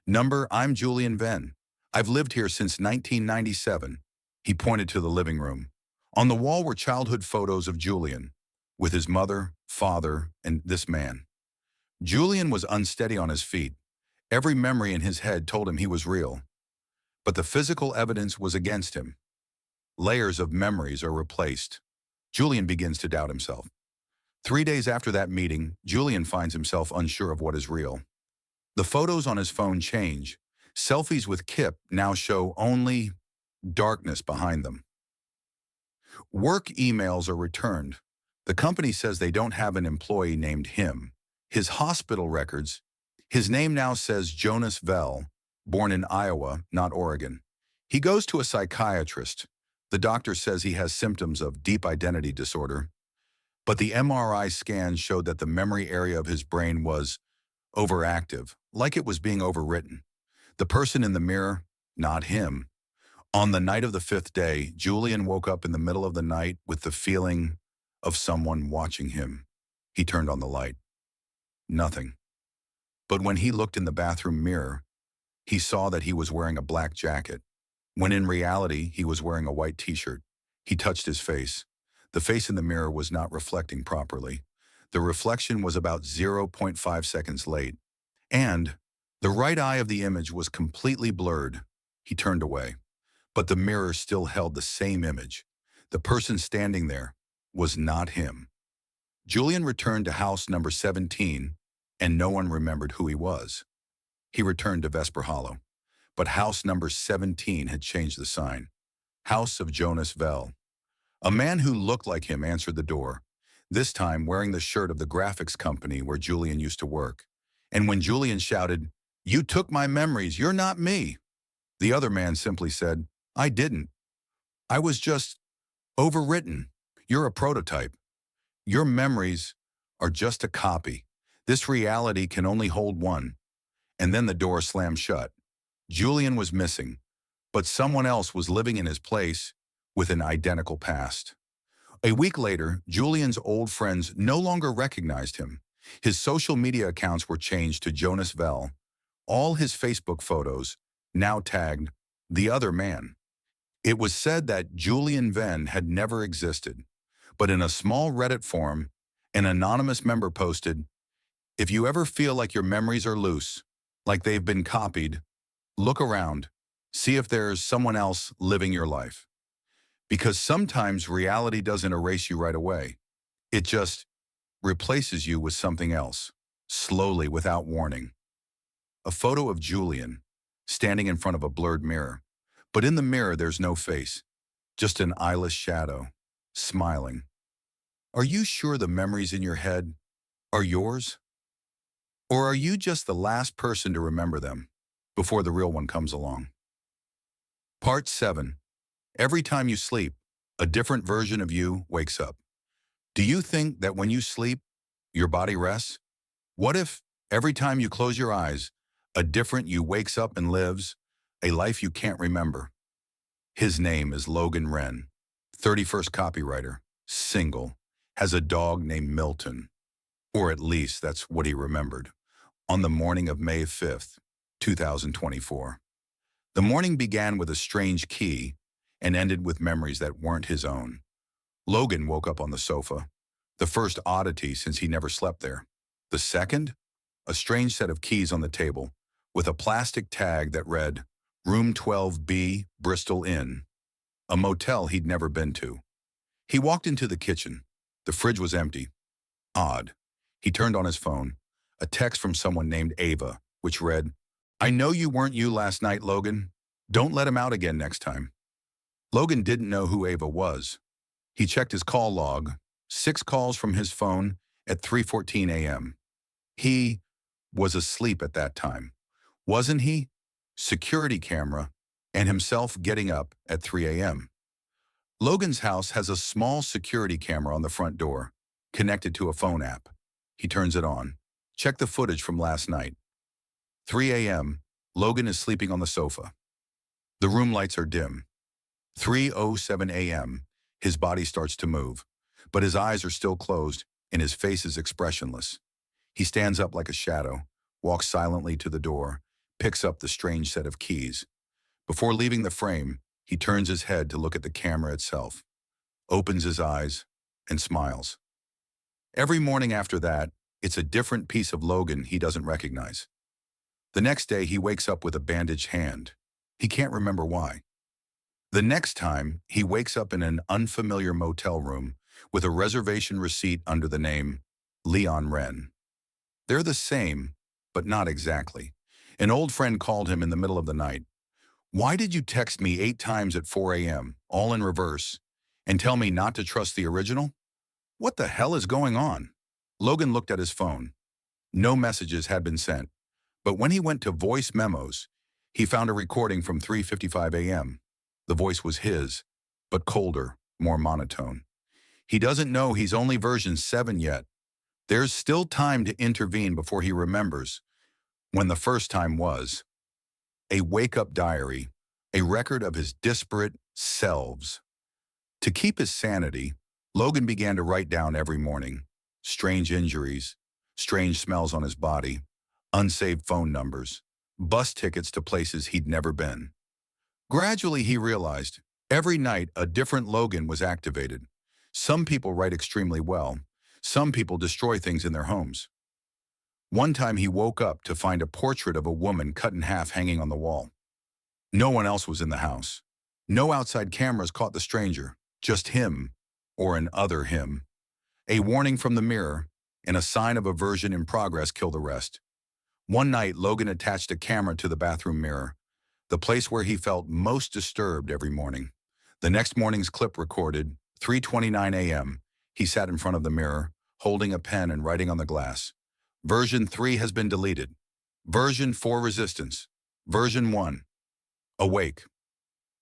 A: "Number, I'm Julian Venn. I've lived here since 1997. He pointed to the living room. On the wall were childhood photos of Julian, with his mother, father, and this man. Julian was unsteady on his feet. Every memory in his head told him he was real. But the physical evidence was against him. Layers of memories are replaced. Julian begins to doubt himself. 3 days after that meeting, Julian finds himself unsure of what is real. The photos on his phone change. Selfies with Kip now show only darkness behind them. Work emails are returned. The company says they don't have an employee named him. His hospital records, his name now says Jonas Vell, born in Iowa, not Oregon. He goes to a psychiatrist. The doctor says he has symptoms of deep identity disorder. But the MRI scans showed that the memory area of his brain was overactive, like it was being overwritten. The person in the mirror, not him. On the night of the 5th day, Julian woke up in the middle of the night with the feeling of someone watching him. He turned on the light. Nothing. But when he looked in the bathroom mirror, he saw that he was wearing a black jacket, when in reality he was wearing a white t-shirt. He touched his face. The face in the mirror was not reflecting properly. The reflection was about 0.5 seconds late, and the right eye of the image was completely blurred. He turned away, but the mirror still held the same image. The person standing there was not him. Julian returned to house number 17, and no one remembered who he was. He returned to Vesper Hollow, but house number 17 had changed the sign. House of Jonas Vell. A man who looked like him answered the door, this time wearing the shirt of the graphics company where Julian used to work. And when Julian shouted, "You took my memories, you're not me," the other man simply said, "I didn't. I was just overwritten. You're a prototype. Your memories are just a copy. This reality can only hold one." And then the door slammed shut. Julian was missing, but someone else was living in his place with an identical past. A week later, Julian's old friends no longer recognized him. His social media accounts were changed to Jonas Vell. All his Facebook photos now tagged the other man. It was said that Julian Venn had never existed, but in a small Reddit forum, an anonymous member posted, "If you ever feel like your memories are loose, like they've been copied, look around, see if there's someone else living your life." Because sometimes reality doesn't erase you right away. It just replaces you with something else, slowly without warning. A photo of Julian, standing in front of a blurred mirror. But in the mirror, there's no face, just an eyeless shadow, smiling. Are you sure the memories in your head are yours? Or are you just the last person to remember them before the real one comes along? Part 7. Every time you sleep, a different version of you wakes up. Do you think that when you sleep, your body rests? What if every time you close your eyes, a different you wakes up and lives a life you can't remember? His name is Logan Wren, 31st copywriter, single, has a dog named Milton, or at least that's what he remembered, on the morning of May 5th, 2024. The morning began with a strange key and ended with memories that weren't his own. Logan woke up on the sofa, the first oddity since he never slept there. The second, a strange set of keys on the table, with a plastic tag that read, Room 12B, Bristol Inn, a motel he'd never been to. He walked into the kitchen. The fridge was empty. Odd. He turned on his phone. A text from someone named Ava, which read, I know you weren't you last night, Logan. Don't let him out again next time. Logan didn't know who Ava was. He checked his call log, 6 calls from his phone at 3:14 a.m. He was asleep at that time, wasn't he? Security camera, and himself getting up at 3 a.m. Logan's house has a small security camera on the front door, connected to a phone app. He turns it on. Check the footage from last night. 3 a.m., Logan is sleeping on the sofa. The room lights are dim. 3:07 a.m., his body starts to move, but his eyes are still closed and his face is expressionless. He stands up like a shadow, walks silently to the door, picks up the strange set of keys. Before leaving the frame, he turns his head to look at the camera itself, opens his eyes, and smiles. Every morning after that, it's a different piece of Logan he doesn't recognize. The next day, he wakes up with a bandaged hand. He can't remember why. The next time, he wakes up in an unfamiliar motel room with a reservation receipt under the name Leon Wren. They're the same, but not exactly. An old friend called him in the middle of the night. Why did you text me 8 times at 4 a.m., all in reverse, and tell me not to trust the original? What the hell is going on? Logan looked at his phone. No messages had been sent, but when he went to voice memos, he found a recording from 3:55 a.m. The voice was his, but colder, more monotone. He doesn't know he's only version 7 yet. There's still time to intervene before he remembers when the first time was. A wake-up diary, a record of his disparate selves. To keep his sanity, Logan began to write down every morning. Strange injuries, strange smells on his body, unsaved phone numbers, bus tickets to places he'd never been. Gradually, he realized every night a different Logan was activated. Some people write extremely well. Some people destroy things in their homes. One time he woke up to find a portrait of a woman cut in half hanging on the wall. No one else was in the house. No outside cameras caught the stranger, just him, or an other him. A warning from the mirror and a sign of aversion in progress kill the rest. One night, Logan attached a camera to the bathroom mirror, the place where he felt most disturbed every morning. The next morning's clip recorded, 3:29 a.m. He sat in front of the mirror, holding a pen and writing on the glass. Version 3 has been deleted. Version 4 resistance. Version 1. Awake.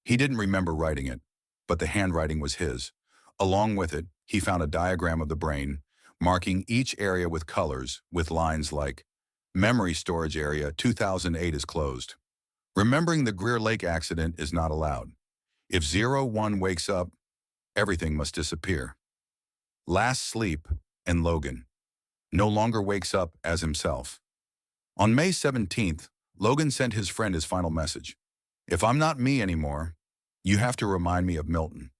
A: He didn't remember writing it, but the handwriting was his. Along with it, he found a diagram of the brain, marking each area with colors, with lines like, Memory storage area 2008 is closed. Remembering the Greer Lake accident is not allowed. If 01 wakes up, everything must disappear. Last sleep, and Logan no longer wakes up as himself. On May 17th, Logan sent his friend his final message. If I'm not me anymore, you have to remind me of Milton,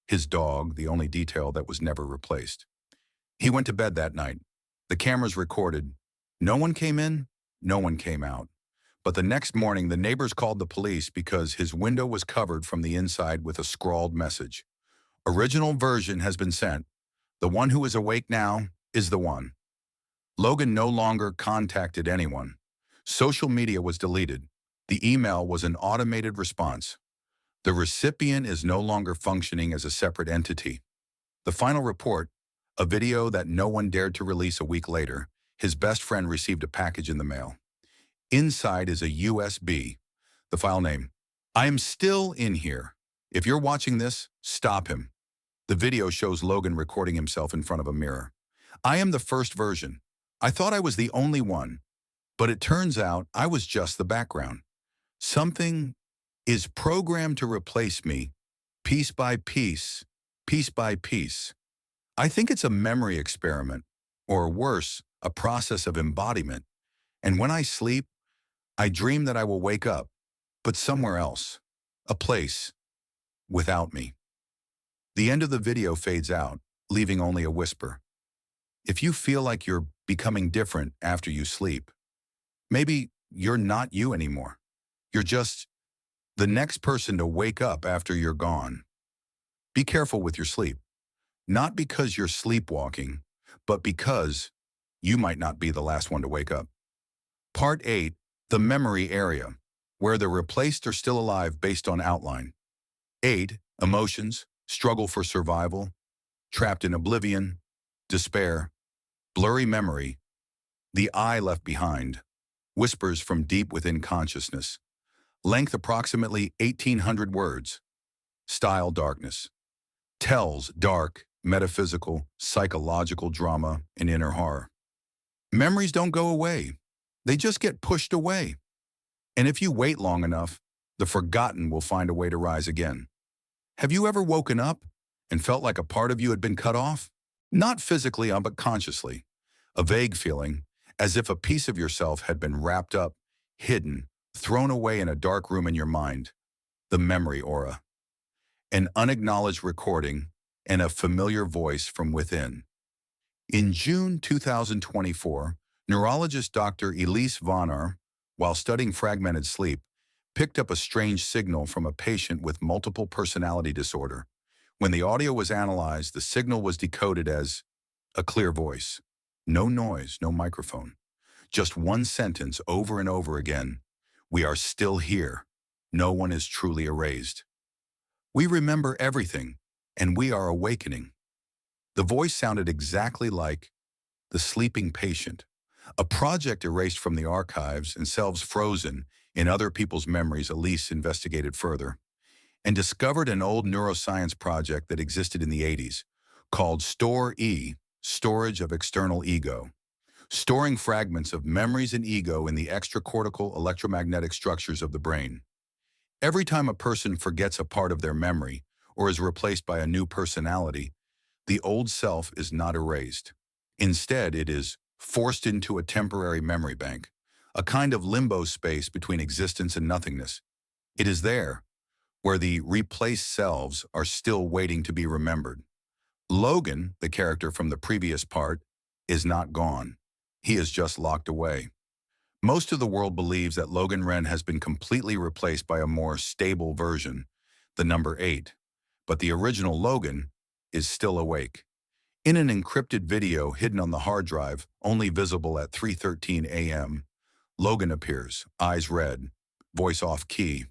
A: his dog, the only detail that was never replaced. He went to bed that night. The cameras recorded. No one came in, no one came out. But the next morning, the neighbors called the police because his window was covered from the inside with a scrawled message. Original version has been sent. The one who is awake now is the one. Logan no longer contacted anyone. Social media was deleted. The email was an automated response. The recipient is no longer functioning as a separate entity. The final report, a video that no one dared to release a week later, his best friend received a package in the mail. Inside is a USB. The file name. I am still in here. If you're watching this, stop him. The video shows Logan recording himself in front of a mirror. I am the first version. I thought I was the only one, but it turns out I was just the background. Something is programmed to replace me, piece by piece, piece by piece. I think it's a memory experiment, or worse, a process of embodiment. And when I sleep, I dream that I will wake up, but somewhere else, a place, without me. The end of the video fades out, leaving only a whisper. If you feel like you're becoming different after you sleep, maybe you're not you anymore. You're just the next person to wake up after you're gone. Be careful with your sleep. Not because you're sleepwalking, but because you might not be the last one to wake up. Part 8, the memory area, where the replaced are still alive based on outline. 8, emotions, struggle for survival, trapped in oblivion, despair, blurry memory, the eye left behind, whispers from deep within consciousness. Length approximately 1,800 words. Style darkness. Tells dark, metaphysical, psychological drama, and inner horror. Memories don't go away. They just get pushed away. And if you wait long enough, the forgotten will find a way to rise again. Have you ever woken up and felt like a part of you had been cut off? Not physically, but consciously. A vague feeling, as if a piece of yourself had been wrapped up, hidden, thrown away in a dark room in your mind. The memory aura. An unacknowledged recording and a familiar voice from within. In June 2024, neurologist Dr. Elise Vonner, while studying fragmented sleep, picked up a strange signal from a patient with multiple personality disorder. When the audio was analyzed, the signal was decoded as a clear voice. No noise, no microphone. Just one sentence over and over again. We are still here. No one is truly erased. We remember everything, and we are awakening. The voice sounded exactly like the sleeping patient, a project erased from the archives and selves frozen in other people's memories. Elise investigated further and discovered an old neuroscience project that existed in the 80s called Store-E, Storage of External Ego, storing fragments of memories and ego in the extracortical electromagnetic structures of the brain. Every time a person forgets a part of their memory or is replaced by a new personality, the old self is not erased. Instead, it is forced into a temporary memory bank, a kind of limbo space between existence and nothingness. It is there, where the replaced selves are still waiting to be remembered. Logan, the character from the previous part, is not gone. He is just locked away. Most of the world believes that Logan Wren has been completely replaced by a more stable version, the number 8, but the original Logan is still awake. In an encrypted video hidden on the hard drive, only visible at 3:13 a.m., Logan appears, eyes red, voice off key.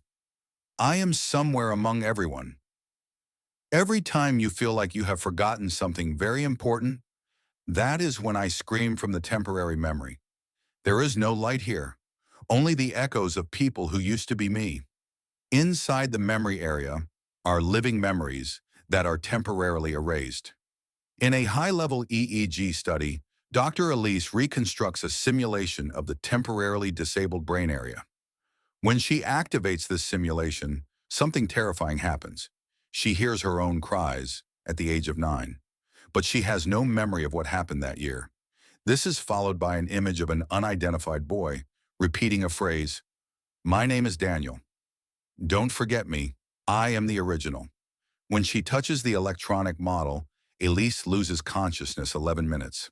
A: I am somewhere among everyone. Every time you feel like you have forgotten something very important, that is when I scream from the temporary memory. There is no light here, only the echoes of people who used to be me. Inside the memory area are living memories that are temporarily erased. In a high-level EEG study, Dr. Elise reconstructs a simulation of the temporarily disabled brain area. When she activates this simulation, something terrifying happens. She hears her own cries at the age of 9, but she has no memory of what happened that year. This is followed by an image of an unidentified boy repeating a phrase, "My name is Daniel. Don't forget me. I am the original." When she touches the electronic model, Elise loses consciousness 11 minutes.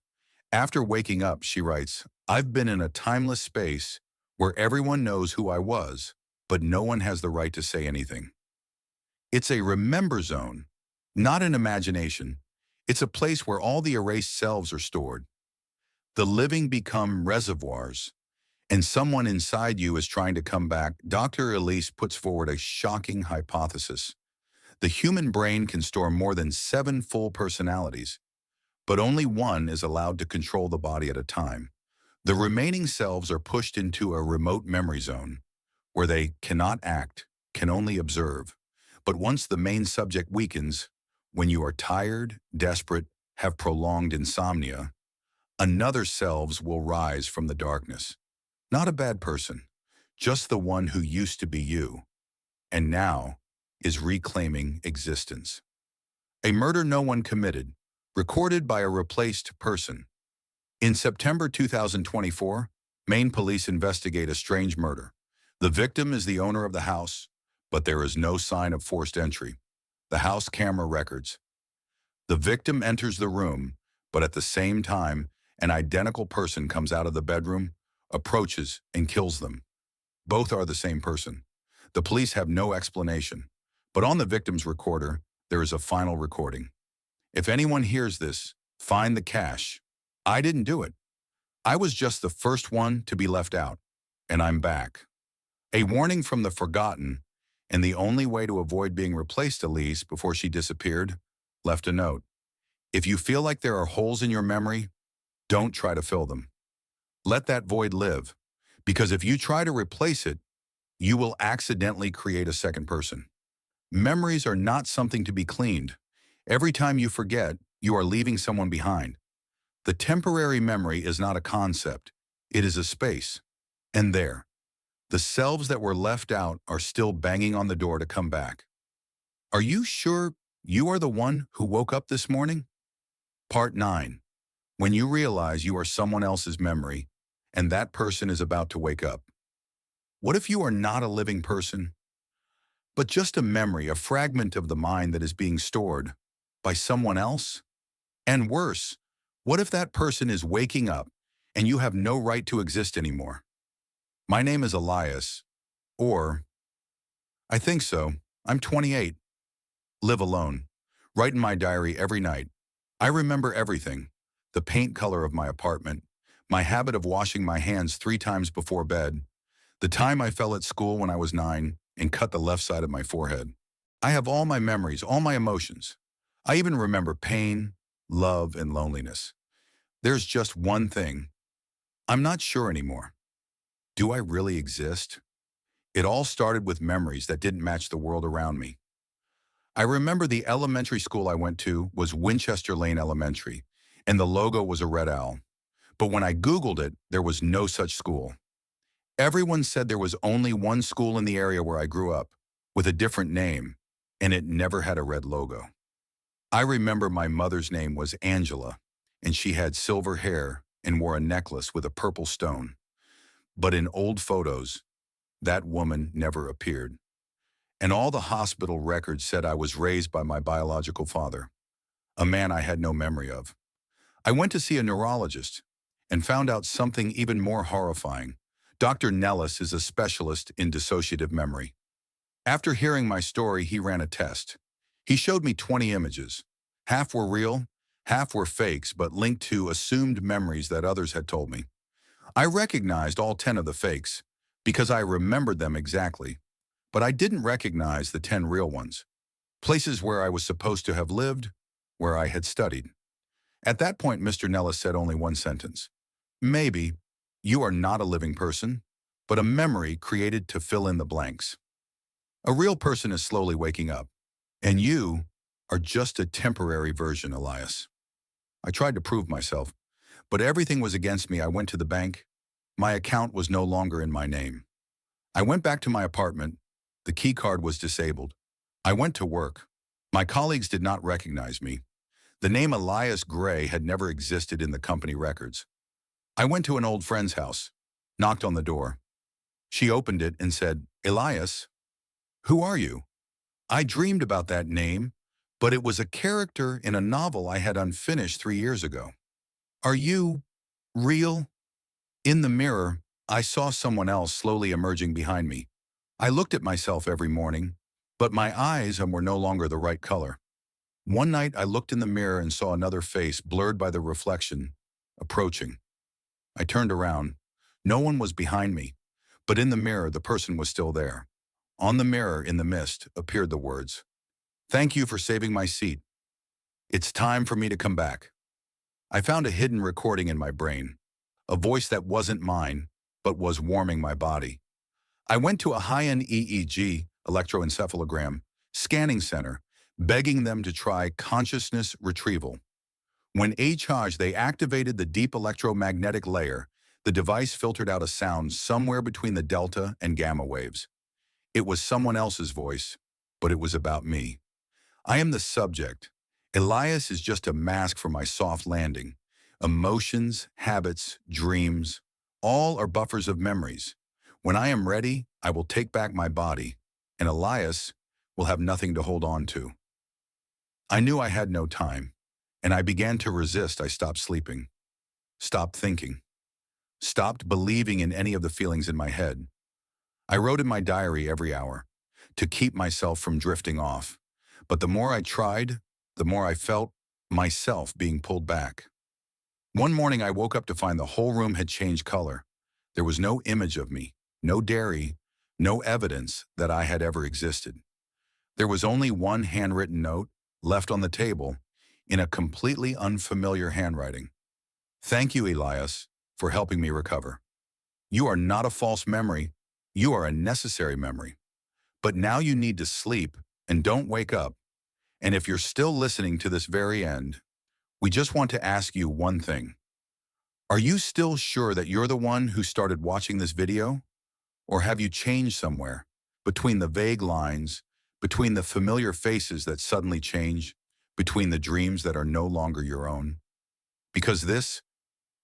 A: After waking up, she writes, "I've been in a timeless space where everyone knows who I was, but no one has the right to say anything." It's a remember zone, Not an imagination. It's a place where all the erased selves are stored. The living become reservoirs, and someone inside you is trying to come back. Dr. Elise puts forward a shocking hypothesis. The human brain can store more than 7 full personalities, but only one is allowed to control the body at a time. The remaining selves are pushed into a remote memory zone where they cannot act, can only observe. But once the main subject weakens, when you are tired, desperate, have prolonged insomnia, another selves will rise from the darkness. Not a bad person, just the one who used to be you, and now is reclaiming existence. A murder no one committed, recorded by a replaced person. In September 2024, Maine police investigate a strange murder. The victim is the owner of the house, but there is no sign of forced entry. The house camera records. The victim enters the room, but at the same time, an identical person comes out of the bedroom, approaches, and kills them. Both are the same person. The police have no explanation, but on the victim's recorder, there is a final recording. If anyone hears this, find the cash. I didn't do it. I was just the first one to be left out, and I'm back. A warning from the forgotten, and the only way to avoid being replaced, Elise, before she disappeared, left a note. If you feel like there are holes in your memory, don't try to fill them. Let that void live, because if you try to replace it, you will accidentally create a second person. Memories are not something to be cleaned. Every time you forget, you are leaving someone behind. The temporary memory is not a concept. It is a space. And there, the selves that were left out are still banging on the door to come back. Are you sure you are the one who woke up this morning? Part 9. When you realize you are someone else's memory, and that person is about to wake up. What if you are not a living person, but just a memory, a fragment of the mind that is being stored by someone else? And worse, what if that person is waking up and you have no right to exist anymore? My name is Elias, or I think so. I'm 28. Live alone. Write in my diary every night. I remember everything. The paint color of my apartment, my habit of washing my hands 3 times before bed, the time I fell at school when I was 9 and cut the left side of my forehead. I have all my memories, all my emotions. I even remember pain, love, and loneliness. There's just one thing. I'm not sure anymore. Do I really exist? It all started with memories that didn't match the world around me. I remember the elementary school I went to was Winchester Lane Elementary, and the logo was a red owl. But when I Googled it, there was no such school. Everyone said there was only one school in the area where I grew up, with a different name, and it never had a red logo. I remember my mother's name was Angela, and she had silver hair and wore a necklace with a purple stone. But in old photos, that woman never appeared. And all the hospital records said I was raised by my biological father, a man I had no memory of. I went to see a neurologist and found out something even more horrifying. Dr. Nellis is a specialist in dissociative memory. After hearing my story, he ran a test. He showed me 20 images. Half were real, half were fakes, but linked to assumed memories that others had told me. I recognized all 10 of the fakes because I remembered them exactly, but I didn't recognize the 10 real ones. Places where I was supposed to have lived, where I had studied. At that point, Mr. Nellis said only one sentence. Maybe you are not a living person, but a memory created to fill in the blanks. A real person is slowly waking up, and you are just a temporary version, Elias. I tried to prove myself, but everything was against me. I went to the bank. My account was no longer in my name. I went back to my apartment. The key card was disabled. I went to work. My colleagues did not recognize me. The name Elias Gray had never existed in the company records. I went to an old friend's house, knocked on the door. She opened it and said, Elias, who are you? I dreamed about that name, but it was a character in a novel I had unfinished 3 years ago. Are you real? In the mirror, I saw someone else slowly emerging behind me. I looked at myself every morning, but my eyes were no longer the right color. One night, I looked in the mirror and saw another face blurred by the reflection, approaching. I turned around. No one was behind me, but in the mirror, the person was still there. On the mirror, in the mist, appeared the words, "Thank you for saving my seat. It's time for me to come back." I found a hidden recording in my brain, a voice that wasn't mine, but was warming my body. I went to a high-end EEG, electroencephalogram, scanning center, begging them to try consciousness retrieval. When charged, they activated the deep electromagnetic layer. The device filtered out a sound somewhere between the delta and gamma waves. It was someone else's voice, but it was about me. I am the subject. Elias is just a mask for my soft landing. Emotions, habits, dreams, all are buffers of memories. When I am ready, I will take back my body, and Elias will have nothing to hold on to. I knew I had no time, and I began to resist. I stopped sleeping, stopped thinking, stopped believing in any of the feelings in my head. I wrote in my diary every hour to keep myself from drifting off. But the more I tried, the more I felt myself being pulled back. One morning I woke up to find the whole room had changed color. There was no image of me, no diary, no evidence that I had ever existed. There was only one handwritten note left on the table in a completely unfamiliar handwriting. "Thank you, Elias, for helping me recover. You are not a false memory. You are a necessary memory. But now you need to sleep and don't wake up. And if you're still listening to this very end, we just want to ask you one thing. Are you still sure that you're the one who started watching this video? Or have you changed somewhere between the vague lines, between the familiar faces that suddenly change, between the dreams that are no longer your own?" Because this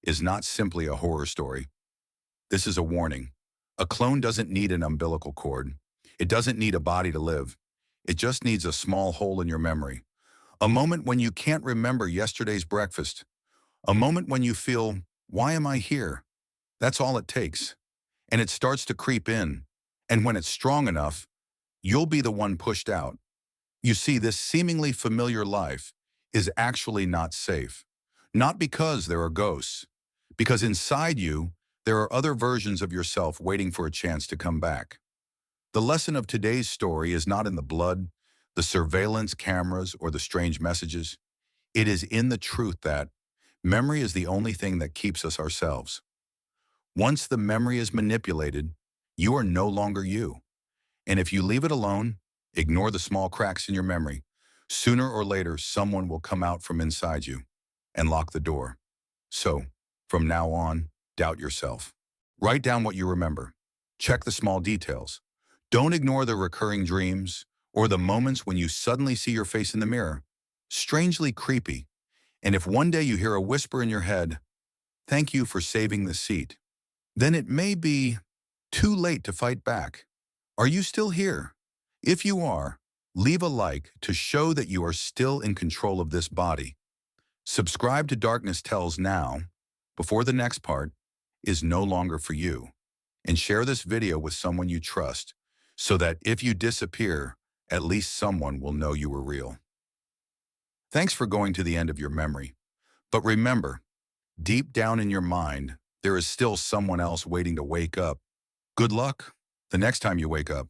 A: is not simply a horror story. This is a warning. A clone doesn't need an umbilical cord. It doesn't need a body to live. It just needs a small hole in your memory. A moment when you can't remember yesterday's breakfast. A moment when you feel, "Why am I here?" That's all it takes. And it starts to creep in. And when it's strong enough, you'll be the one pushed out. You see, this seemingly familiar life is actually not safe. Not because there are ghosts, because inside you, there are other versions of yourself waiting for a chance to come back. The lesson of today's story is not in the blood, the surveillance cameras, or the strange messages. It is in the truth that memory is the only thing that keeps us ourselves. Once the memory is manipulated, you are no longer you. And if you leave it alone, ignore the small cracks in your memory, sooner or later someone will come out from inside you and lock the door. So, from now on, doubt yourself. Write down what you remember. Check the small details. Don't ignore the recurring dreams or the moments when you suddenly see your face in the mirror. Strangely creepy. And if one day you hear a whisper in your head, "Thank you for saving the seat," then it may be too late to fight back. Are you still here? If you are, leave a like to show that you are still in control of this body. Subscribe to Darkness Tells now, before the next part is no longer for you. And share this video with someone you trust, so that if you disappear, at least someone will know you were real. Thanks for going to the end of your memory. But remember, deep down in your mind, there is still someone else waiting to wake up. Good luck the next time you wake up.